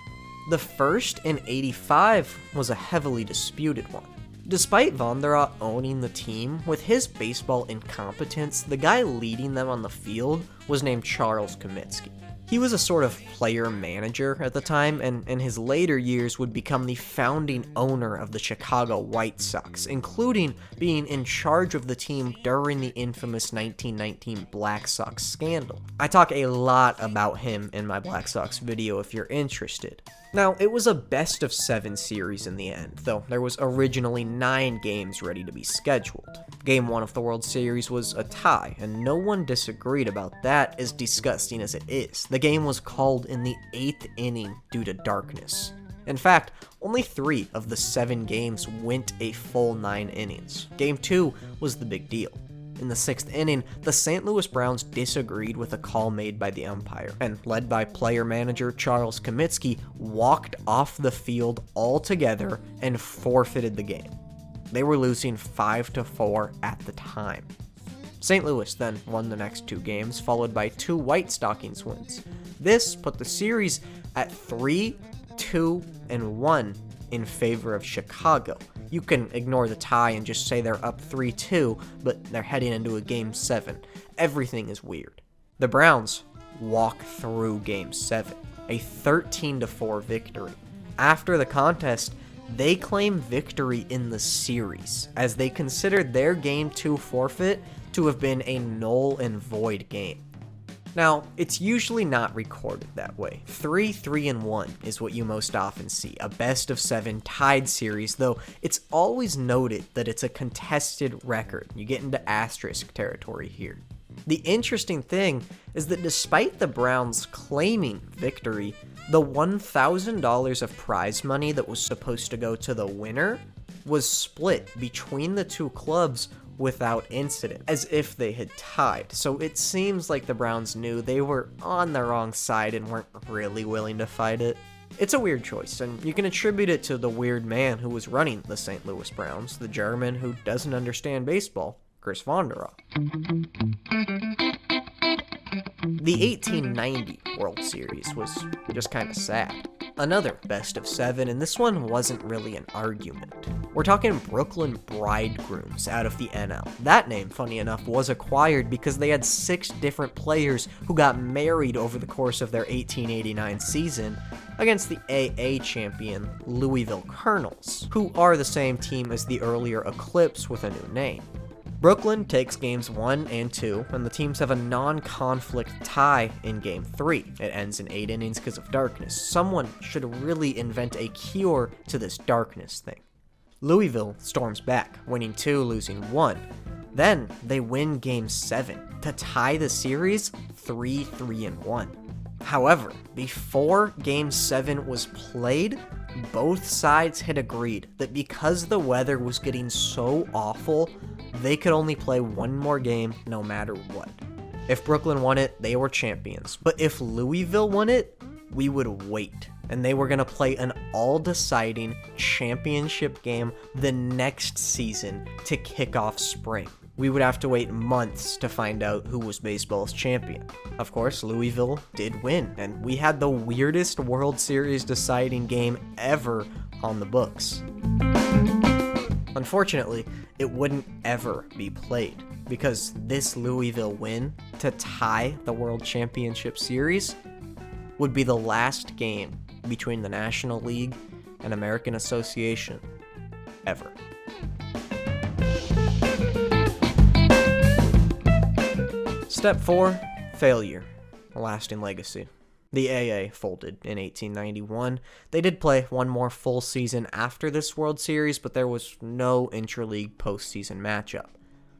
The first in '85 was a heavily disputed one. Despite Vonderall owning the team, with his baseball incompetence, the guy leading them on the field was named Charles Comiskey. He was a sort of player-manager at the time, and in his later years would become the founding owner of the Chicago White Sox, including being in charge of the team during the infamous 1919 Black Sox scandal. I talk a lot about him in my Black Sox video if you're interested. Now, it was a best-of-7 series in the end, though there was originally 9 games ready to be scheduled. Game 1 of the World Series was a tie, and no one disagreed about that, as disgusting as it is. The game was called in the 8th inning due to darkness. In fact, only 3 of the 7 games went a full 9 innings. Game 2 was the big deal. In the 6th inning, the St. Louis Browns disagreed with a call made by the umpire, and led by player-manager Charles Comiskey, walked off the field altogether and forfeited the game. They were losing 5-4 at the time. St. Louis then won the next 2 games, followed by 2 White Stockings wins. This put the series at 3-2-1 in favor of Chicago. You can ignore the tie and just say they're up 3-2, but they're heading into a Game 7. Everything is weird. The Browns walk through Game 7, a 13-4 victory. After the contest, they claim victory in the series, as they considered their Game 2 forfeit to have been a null and void game. Now, it's usually not recorded that way. 3-3-1 is what you most often see, a best-of-7 tied series, though it's always noted that it's a contested record. You get into asterisk territory here. The interesting thing is that despite the Browns claiming victory, the $1,000 of prize money that was supposed to go to the winner was split between the 2 clubs without incident, as if they had tied. So it seems like the Browns knew they were on the wrong side and weren't really willing to fight it. It's a weird choice, and you can attribute it to the weird man who was running the St. Louis Browns, the German who doesn't understand baseball, Chris Vonderall. The 1890 World Series was just kind of sad. Another best-of-7, and this one wasn't really an argument. We're talking Brooklyn Bridegrooms out of the NL. That name, funny enough, was acquired because they had 6 different players who got married over the course of their 1889 season against the AA champion Louisville Colonels, who are the same team as the earlier Eclipse with a new name. Brooklyn takes games 1 and 2, and the teams have a non-conflict tie in game 3. It ends in 8 innings because of darkness. Someone should really invent a cure to this darkness thing. Louisville storms back, winning 2, losing 1. Then they win game 7 to tie the series 3-3-1. However, before Game 7 was played, both sides had agreed that because the weather was getting so awful, they could only play one more game no matter what. If Brooklyn won it, they were champions. But if Louisville won it, we would wait. And they were going to play an all-deciding championship game the next season to kick off spring. We would have to wait months to find out who was baseball's champion. Of course, Louisville did win, and we had the weirdest World Series deciding game ever on the books. Unfortunately, it wouldn't ever be played, because this Louisville win to tie the World Championship Series would be the last game between the National League and American Association ever. Step 4, failure, a lasting legacy. The AA folded in 1891. They did play one more full season after this World Series, but there was no interleague postseason matchup.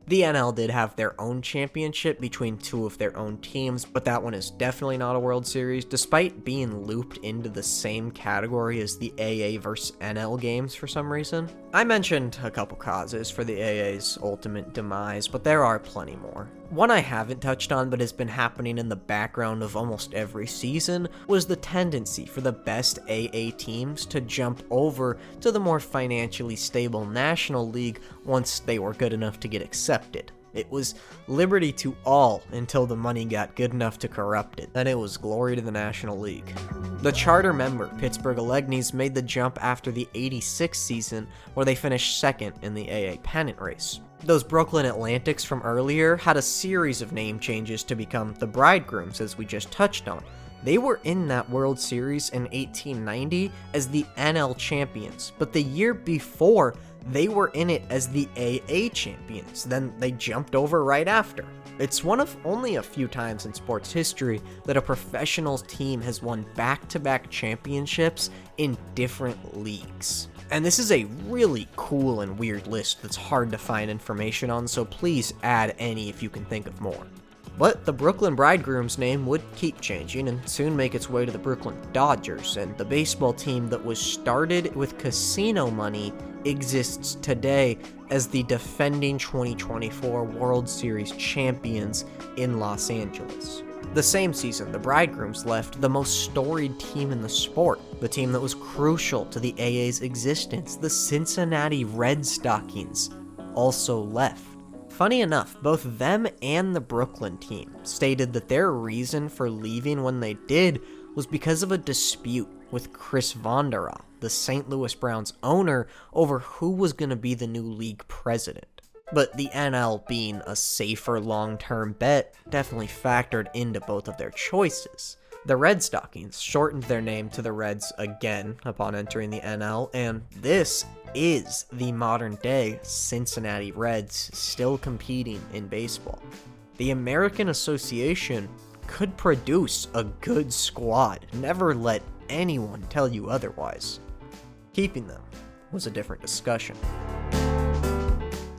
The NL did have their own championship between two of their own teams, but that one is definitely not a World Series, despite being looped into the same category as the AA versus NL games for some reason. I mentioned a couple causes for the AA's ultimate demise, but there are plenty more. One I haven't touched on but has been happening in the background of almost every season was the tendency for the best AA teams to jump over to the more financially stable National League once they were good enough to get accepted. It was liberty to all until the money got good enough to corrupt it, then it was glory to the National League. The charter member, Pittsburgh Alleghenies, made the jump after the '86 season, where they finished second in the AA pennant race. Those Brooklyn Atlantics from earlier had a series of name changes to become the Bridegrooms, as we just touched on. They were in that World Series in 1890 as the NL champions, but the year before, they were in it as the AA champions, then they jumped over right after. It's one of only a few times in sports history that a professional team has won back-to-back championships in different leagues. And this is a really cool and weird list that's hard to find information on, so please add any if you can think of more. But the Brooklyn Bridegrooms name would keep changing and soon make its way to the Brooklyn Dodgers, and the baseball team that was started with casino money exists today as the defending 2024 World Series champions in Los Angeles. The same season, the Bridegrooms left the most storied team in the sport, the team that was crucial to the AA's existence, the Cincinnati Red Stockings, also left. Funny enough, both them and the Brooklyn team stated that their reason for leaving when they did was because of a dispute with Chris Vonderau, the St. Louis Browns owner, over who was going to be the new league president. But the NL being a safer long-term bet definitely factored into both of their choices. The Red Stockings shortened their name to the Reds again upon entering the NL, and this is the modern-day Cincinnati Reds still competing in baseball. The American Association could produce a good squad. Never let anyone tell you otherwise. Keeping them was a different discussion.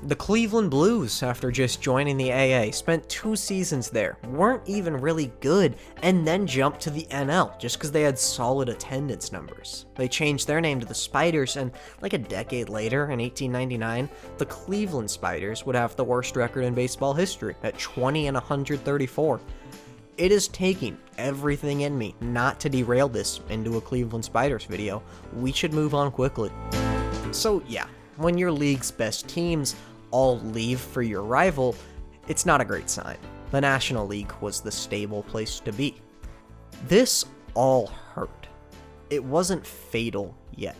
The Cleveland Blues, after just joining the AA, spent 2 seasons there, weren't even really good, and then jumped to the NL just because they had solid attendance numbers. They changed their name to the Spiders, and like a decade later, in 1899, the Cleveland Spiders would have the worst record in baseball history at 20-134. It is taking everything in me not to derail this into a Cleveland Spiders video. We should move on quickly. So yeah, when your league's best teams all leave for your rival, it's not a great sign. The National League was the stable place to be. This all hurt. It wasn't fatal yet.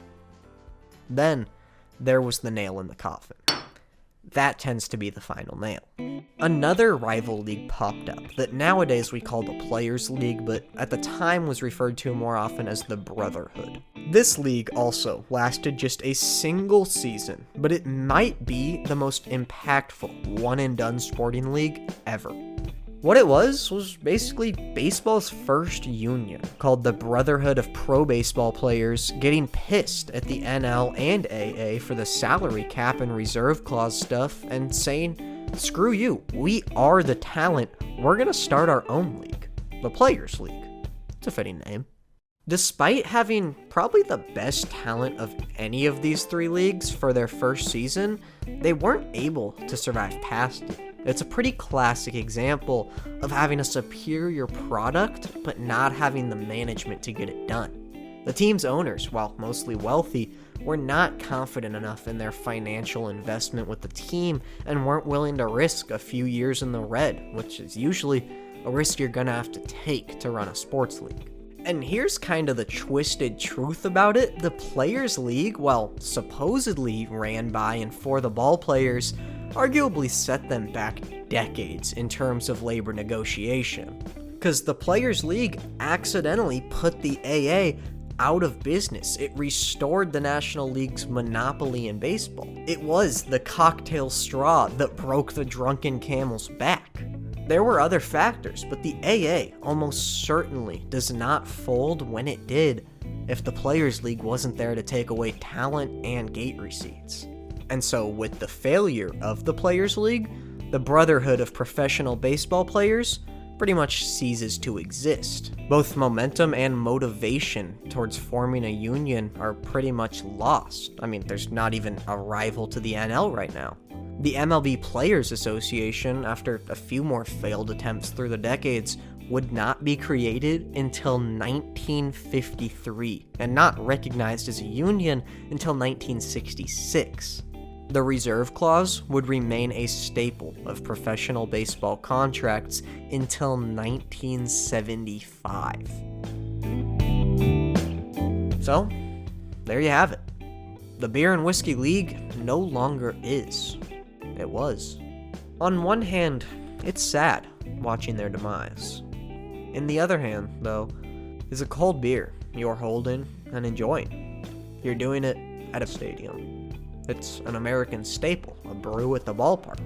Then there was the nail in the coffin. That tends to be the final nail. Another rival league popped up that nowadays we call the Players League, but at the time was referred to more often as the Brotherhood. This league also lasted just a single season, but it might be the most impactful one-and-done sporting league ever. What it was basically baseball's first union, called the Brotherhood of Pro Baseball Players, getting pissed at the NL and AA for the salary cap and reserve clause stuff and saying, screw you, we are the talent, we're gonna start our own league, the Players League. It's a fitting name. Despite having probably the best talent of any of these three leagues for their first season, they weren't able to survive past it. It's a pretty classic example of having a superior product, but not having the management to get it done. The team's owners, while mostly wealthy, were not confident enough in their financial investment with the team and weren't willing to risk a few years in the red, which is usually a risk you're gonna have to take to run a sports league. And here's kind of the twisted truth about it. The Players League, while supposedly ran by and for the ball players, arguably set them back decades in terms of labor negotiation. Because the Players League accidentally put the AA out of business. It restored the National League's monopoly in baseball. It was the cocktail straw that broke the drunken camel's back. There were other factors, but the AA almost certainly does not fold when it did if the Players League wasn't there to take away talent and gate receipts. And so with the failure of the Players League, the brotherhood of professional baseball players pretty much ceases to exist. Both momentum and motivation towards forming a union are pretty much lost. I mean, there's not even a rival to the NL right now. The MLB Players Association, after a few more failed attempts through the decades, would not be created until 1953, and not recognized as a union until 1966. The reserve clause would remain a staple of professional baseball contracts until 1975. So, there you have it. The Beer and Whiskey League no longer is. It was. On one hand, it's sad watching their demise. In the other hand, though, is a cold beer you're holding and enjoying. You're doing it at a stadium. It's an American staple, a brew at the ballpark.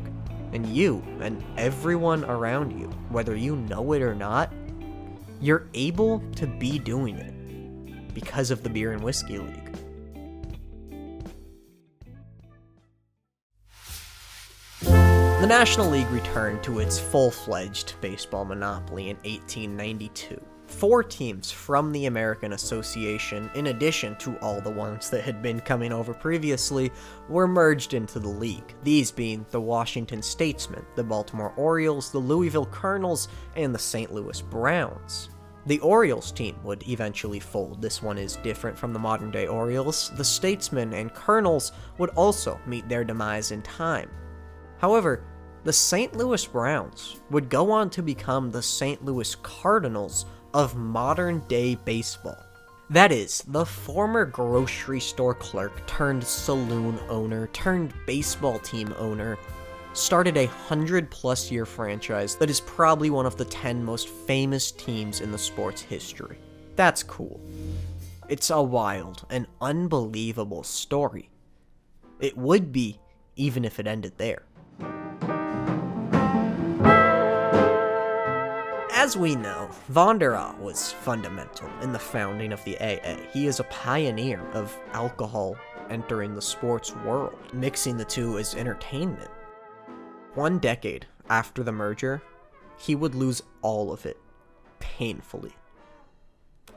And you and everyone around you, whether you know it or not, you're able to be doing it because of the Beer and Whiskey League. The National League returned to its full-fledged baseball monopoly in 1892. 4 teams from the American Association, in addition to all the ones that had been coming over previously, were merged into the league, these being the Washington Statesmen, the Baltimore Orioles, the Louisville Colonels, and the St. Louis Browns. The Orioles team would eventually fold. This one is different from the modern-day Orioles. The Statesmen and Colonels would also meet their demise in time. However, the St. Louis Browns would go on to become the St. Louis Cardinals of modern-day baseball. That is, the former grocery store clerk turned saloon owner turned baseball team owner started a 100-plus year franchise that is probably one of the 10 most famous teams in the sport's history. That's cool. It's a wild and unbelievable story. It would be, even if it ended there. As we know, Von der Aa was fundamental in the founding of the AA. He is a pioneer of alcohol entering the sports world, mixing the two as entertainment. 1 decade after the merger, he would lose all of it, painfully.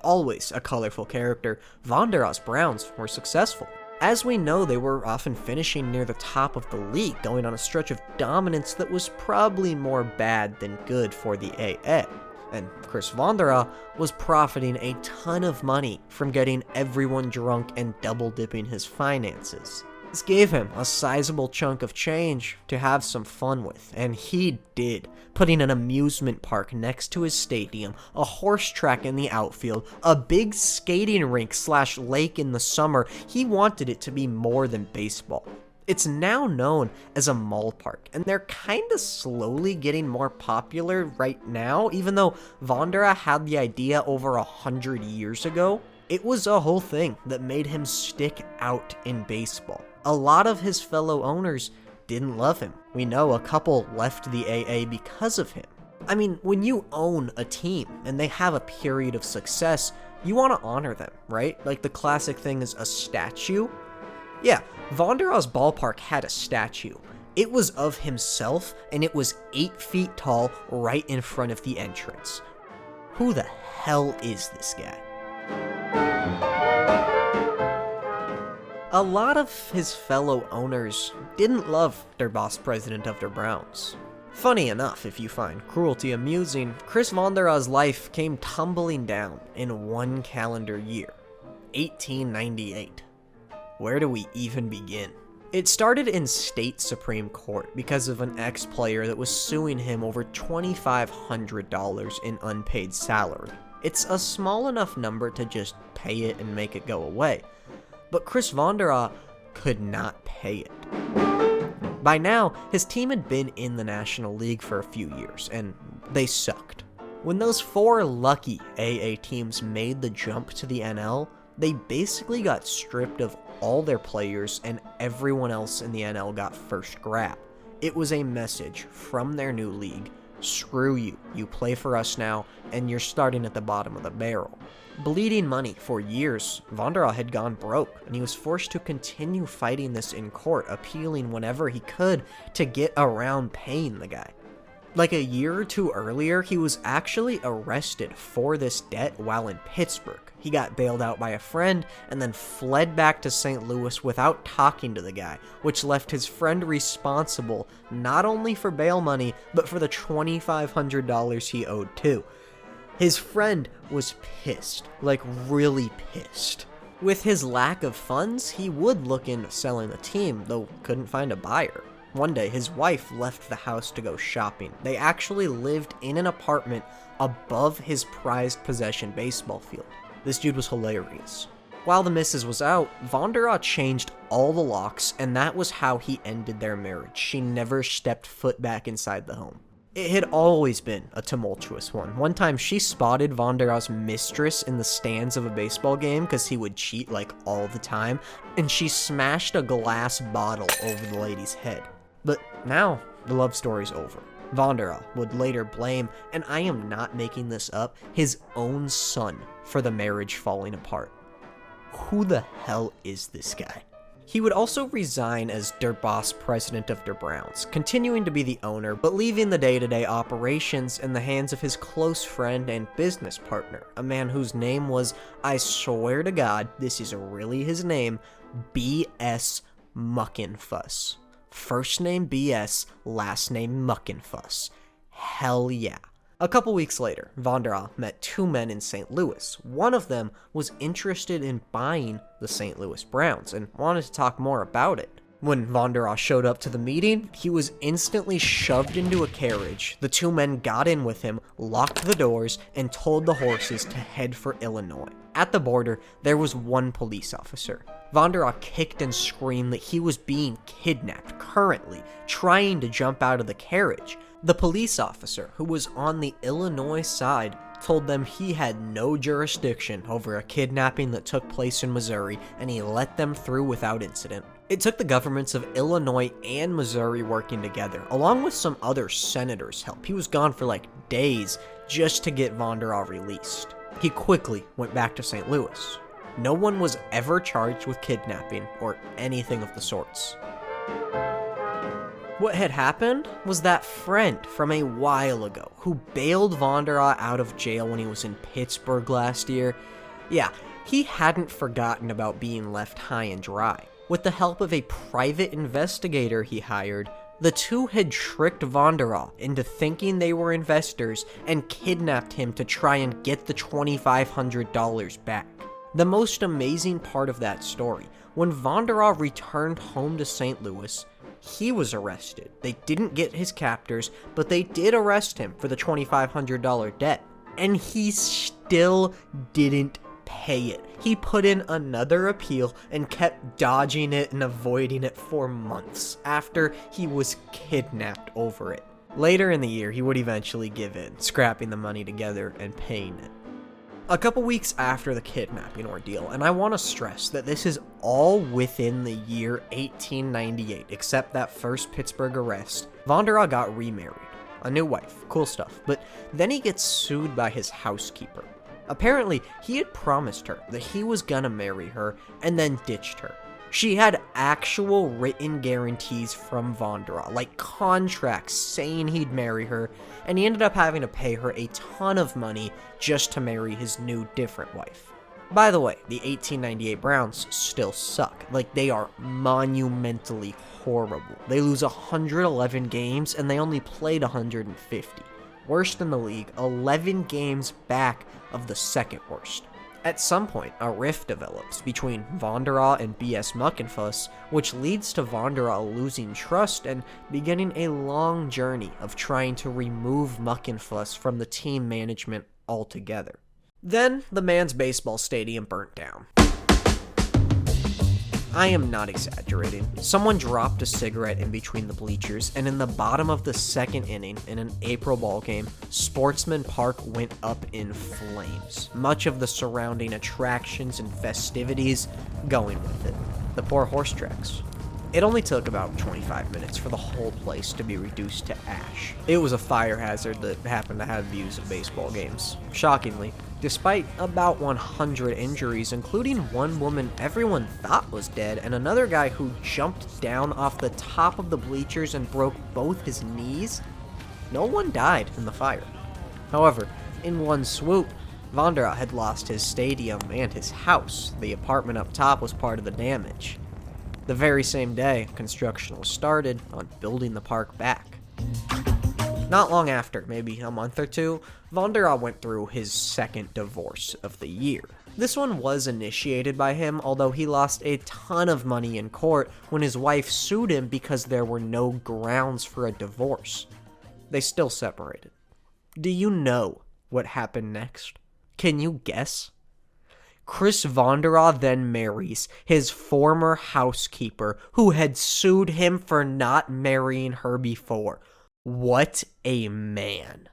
Always a colorful character, Von der Aa's Browns were successful. As we know, they were often finishing near the top of the league, going on a stretch of dominance that was probably more bad than good for the AA. And Chris Von der Aa was profiting a ton of money from getting everyone drunk and double-dipping his finances. This gave him a sizable chunk of change to have some fun with, and he did, putting an amusement park next to his stadium, a horse track in the outfield, a big skating rink / lake in the summer. He wanted it to be more than baseball. It's now known as a mall park, and they're kinda slowly getting more popular right now, even though Von der Aa had the idea over 100 years ago. It was a whole thing that made him stick out in baseball. A lot of his fellow owners didn't love him. We know a couple left the AA because of him. I mean, when you own a team and they have a period of success, you want to honor them, right? Like the classic thing is a statue. Yeah, Von der Aa's ballpark had a statue. It was of himself, and it was 8 feet tall right in front of the entrance. Who the hell is this guy? A lot of his fellow owners didn't love their boss president of their Browns. Funny enough, if you find cruelty amusing, Chris Von Der A's life came tumbling down in one calendar year, 1898. Where do we even begin? It started in state Supreme Court because of an ex-player that was suing him over $2,500 in unpaid salary. It's a small enough number to just pay it and make it go away. But Chris Von Der A could not pay it. By now, his team had been in the National League for a few years, and they sucked. When those 4 lucky AA teams made the jump to the NL, they basically got stripped of all their players, and everyone else in the NL got first grab. It was a message from their new league: screw you, you play for us now, and you're starting at the bottom of the barrel. Bleeding money for years, Von Der A had gone broke, and he was forced to continue fighting this in court, appealing whenever he could to get around paying the guy. Like a year or two earlier, he was actually arrested for this debt while in Pittsburgh. He got bailed out by a friend and then fled back to St. Louis without talking to the guy, which left his friend responsible not only for bail money, but for the $2,500 he owed too. His friend was pissed, like really pissed. With his lack of funds, he would look into selling the team, though couldn't find a buyer. One day, his wife left the house to go shopping. They actually lived in an apartment above his prized possession baseball field. This dude was hilarious. While the missus was out, Von Der A changed all the locks, and that was how he ended their marriage. She never stepped foot back inside the home. It had always been a tumultuous one. One time, she spotted Von Der A's mistress in the stands of a baseball game because he would cheat like all the time, and she smashed a glass bottle over the lady's head. But now, the love story's over. Von Der A would later blame, and I am not making this up, his own son for the marriage falling apart. Who the hell is this guy? He would also resign as their boss president of their Browns, continuing to be the owner, but leaving the day-to-day operations in the hands of his close friend and business partner, a man whose name was, I swear to God, this is really his name, B.S. Muckenfuss. First name B.S., last name Muckenfuss. Hell yeah. A couple weeks later, Von Der A met 2 men in St. Louis. One of them was interested in buying the St. Louis Browns and wanted to talk more about it. When Von Der A showed up to the meeting, he was instantly shoved into a carriage. The 2 men got in with him, locked the doors, and told the horses to head for Illinois. At the border, there was one police officer. Von Der A kicked and screamed that he was being kidnapped, currently trying to jump out of the carriage. The police officer, who was on the Illinois side, told them he had no jurisdiction over a kidnapping that took place in Missouri, and he let them through without incident. It took the governments of Illinois and Missouri working together, along with some other senators' help. He was gone for like days just to get Von Der A released. He quickly went back to St. Louis. No one was ever charged with kidnapping or anything of the sorts. What had happened was that friend from a while ago who bailed Von Der A out of jail when he was in Pittsburgh last year, yeah, he hadn't forgotten about being left high and dry. With the help of a private investigator he hired, the 2 had tricked Von Der A into thinking they were investors and kidnapped him to try and get the $2,500 back. The most amazing part of that story, when Von Der A returned home to St. Louis, he was arrested. They didn't get his captors, but they did arrest him for the $2,500 debt. And he still didn't pay it. He put in another appeal and kept dodging it and avoiding it for months after he was kidnapped over it. Later in the year, he would eventually give in, scrapping the money together and paying it. A couple weeks after the kidnapping ordeal, and I want to stress that this is all within the year 1898, except that first Pittsburgh arrest, Von Der A got remarried. A new wife, cool stuff, but then he gets sued by his housekeeper. Apparently, he had promised her that he was gonna marry her and then ditched her. She had actual written guarantees from Vondrah, like contracts saying he'd marry her, and he ended up having to pay her a ton of money just to marry his new different wife. By the way, the 1898 Browns still suck. Like, they are monumentally horrible. They lose 111 games, and they only played 150. Worst in the league, 11 games back of the second worst. At some point, a rift develops between Vondrah and BS Muckenfuss, which leads to Vondrah losing trust and beginning a long journey of trying to remove Muckenfuss from the team management altogether. Then, the man's baseball stadium burnt down. I am not exaggerating. Someone dropped a cigarette in between the bleachers, and in the bottom of the second inning, in an April ball game, Sportsman Park went up in flames. Much of the surrounding attractions and festivities going with it. The poor horse tracks. It only took about 25 minutes for the whole place to be reduced to ash. It was a fire hazard that happened to have views of baseball games. Shockingly, despite about 100 injuries, including one woman everyone thought was dead, and another guy who jumped down off the top of the bleachers and broke both his knees, no one died in the fire. However, in one swoop, Vondrah had lost his stadium and his house. The apartment up top was part of the damage. The very same day, construction was started on building the park back. Not long after, maybe a month or two, Vondrah went through his second divorce of the year. This one was initiated by him, although he lost a ton of money in court when his wife sued him because there were no grounds for a divorce. They still separated. Do you know what happened next? Can you guess? Chris Vondrah then marries his former housekeeper who had sued him for not marrying her before. What a man.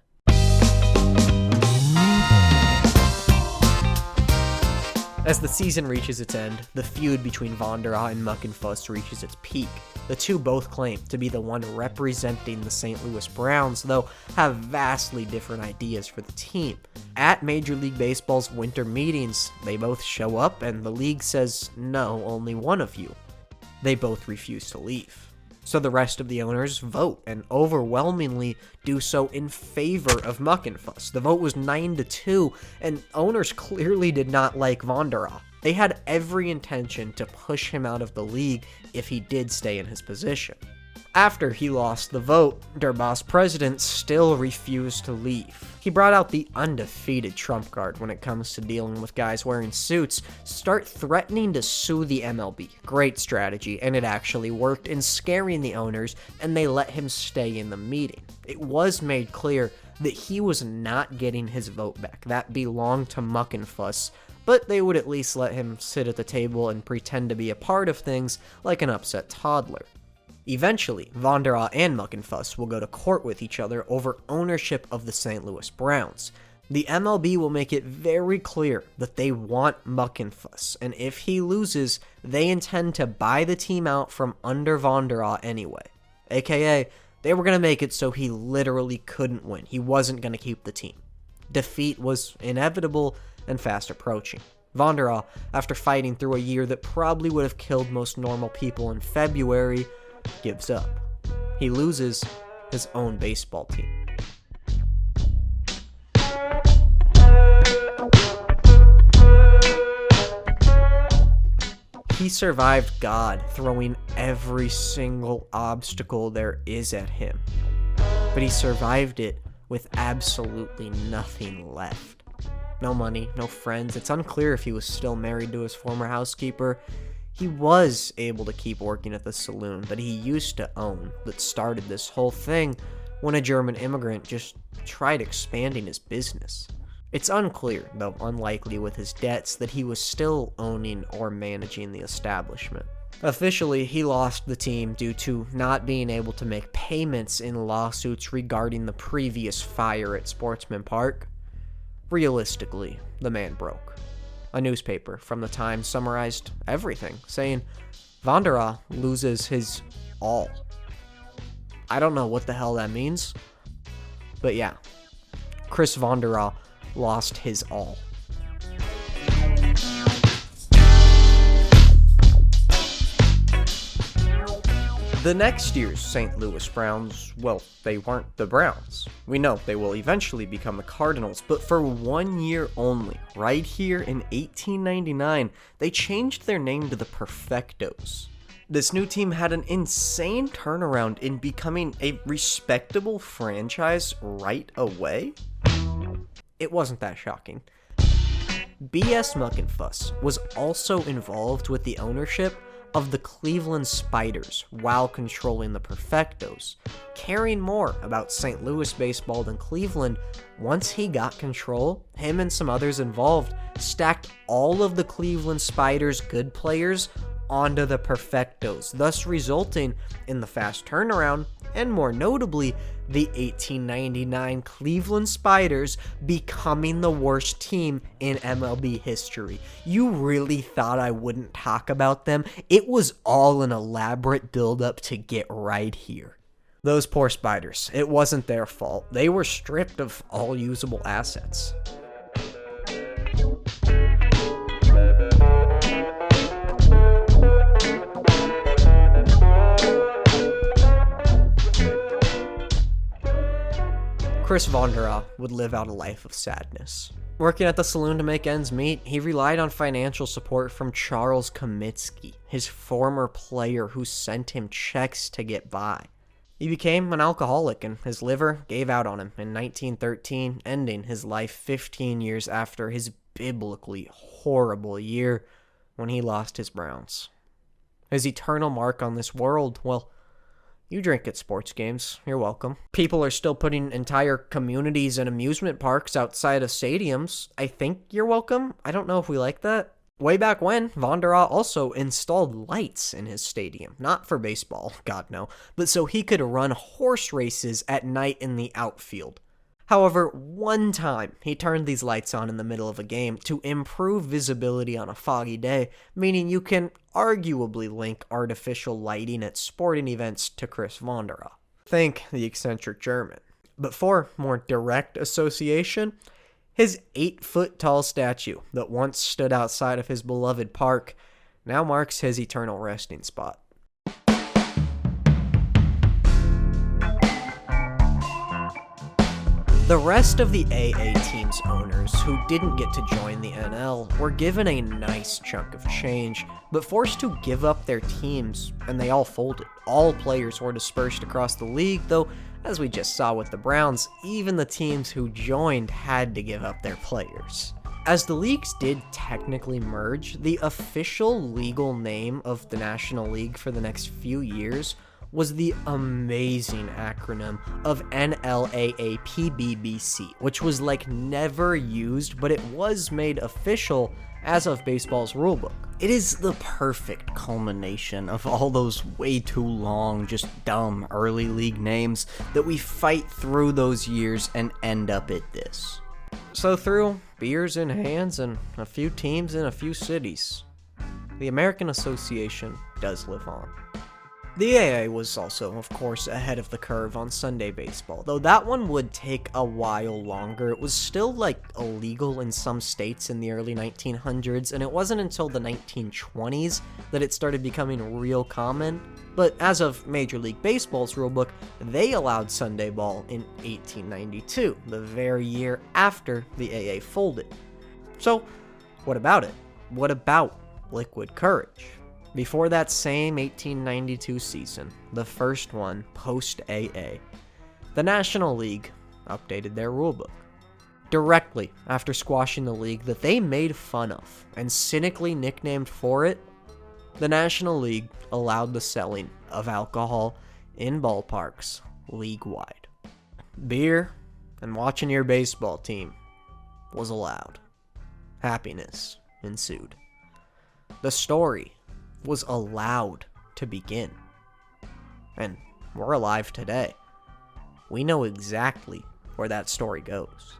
As the season reaches its end, the feud between Vondrah and Muckenfuss reaches its peak. The two both claim to be the one representing the St. Louis Browns, though have vastly different ideas for the team. At Major League Baseball's winter meetings, they both show up and the league says, no, only one of you. They both refuse to leave. So the rest of the owners vote, and overwhelmingly do so in favor of Muckenfuss. The vote was 9-2, and owners clearly did not like Vondrah. They had every intention to push him out of the league if he did stay in his position. After he lost the vote, their boss president still refused to leave. He brought out the undefeated trump card when it comes to dealing with guys wearing suits, start threatening to sue the MLB. Great strategy, and it actually worked in scaring the owners, and they let him stay in the meeting. It was made clear that he was not getting his vote back. That belonged to Muckenfuss, but they would at least let him sit at the table and pretend to be a part of things like an upset toddler. Eventually, Vondrah and Muckenfuss will go to court with each other over ownership of the St. Louis Browns. The MLB will make it very clear that they want Muckenfuss, and if he loses, they intend to buy the team out from under Vondrah anyway. AKA, they were going to make it so he literally couldn't win. He wasn't going to keep the team. Defeat was inevitable and fast approaching. Vondrah, after fighting through a year that probably would have killed most normal people in February, gives up. He loses his own baseball team. He survived God throwing every single obstacle there is at him, but he survived it with absolutely nothing left. No money, no friends. It's unclear if he was still married to his former housekeeper. He was able to keep working at the saloon that he used to own that started this whole thing when a German immigrant just tried expanding his business. It's unclear, though unlikely with his debts, that he was still owning or managing the establishment. Officially, he lost the team due to not being able to make payments in lawsuits regarding the previous fire at Sportsman Park. Realistically, the man broke. A newspaper from the time summarized everything, saying Vondrah loses his all. I don't know what the hell that means, but yeah, Chris Vondrah lost his all. The next year's St. Louis Browns, well, they weren't the Browns. We know they will eventually become the Cardinals, but for 1 year only, right here in 1899, they changed their name to the Perfectos. This new team had an insane turnaround in becoming a respectable franchise right away. It wasn't that shocking. B.S. Muckenfuss was also involved with the ownership of the Cleveland Spiders while controlling the Perfectos, caring more about St. Louis baseball than Cleveland. Once he got control, him and some others involved stacked all of the Cleveland Spiders' good players onto the Perfectos, thus resulting in the fast turnaround and, more notably, the 1899 Cleveland Spiders becoming the worst team in MLB history. You really thought I wouldn't talk about them? It was all an elaborate build-up to get right here. Those poor Spiders, it wasn't their fault. They were stripped of all usable assets. Chris Vonderau would live out a life of sadness. Working at the saloon to make ends meet, he relied on financial support from Charles Comiskey, his former player who sent him checks to get by. He became an alcoholic and his liver gave out on him in 1913, ending his life 15 years after his biblically horrible year when he lost his Browns. His eternal mark on this world, well, you drink at sports games, you're welcome. People are still putting entire communities and amusement parks outside of stadiums. I think you're welcome. I don't know if we like that. Way back when, Vonderau also installed lights in his stadium. Not for baseball, God no, but so he could run horse races at night in the outfield. However, one time, he turned these lights on in the middle of a game to improve visibility on a foggy day, meaning you can arguably link artificial lighting at sporting events to Chris Vonderau. Think the eccentric German. But for more direct association, his 8-foot-tall statue that once stood outside of his beloved park now marks his eternal resting spot. The rest of the AA team's owners, who didn't get to join the NL, were given a nice chunk of change, but forced to give up their teams, and they all folded. All players were dispersed across the league, though, as we just saw with the Browns, even the teams who joined had to give up their players. As the leagues did technically merge, the official legal name of the National League for the next few years was the amazing acronym of NLAAPBBC, which was like never used, but it was made official as of baseball's rulebook. It is the perfect culmination of all those way too long, just dumb early league names that we fight through those years and end up at this. So through beers in hands and a few teams in a few cities, the American Association does live on. The AA was also, of course, ahead of the curve on Sunday baseball, though that one would take a while longer. It was still, illegal in some states in the early 1900s, and it wasn't until the 1920s that it started becoming real common. But as of Major League Baseball's rulebook, they allowed Sunday ball in 1892, the very year after the AA folded. So, what about it? What about liquid courage? Before that same 1892 season, the first one post-AA, the National League updated their rulebook. Directly after squashing the league that they made fun of and cynically nicknamed for it, the National League allowed the selling of alcohol in ballparks league-wide. Beer and watching your baseball team was allowed. Happiness ensued. The story was allowed to begin. And we're alive today. We know exactly where that story goes.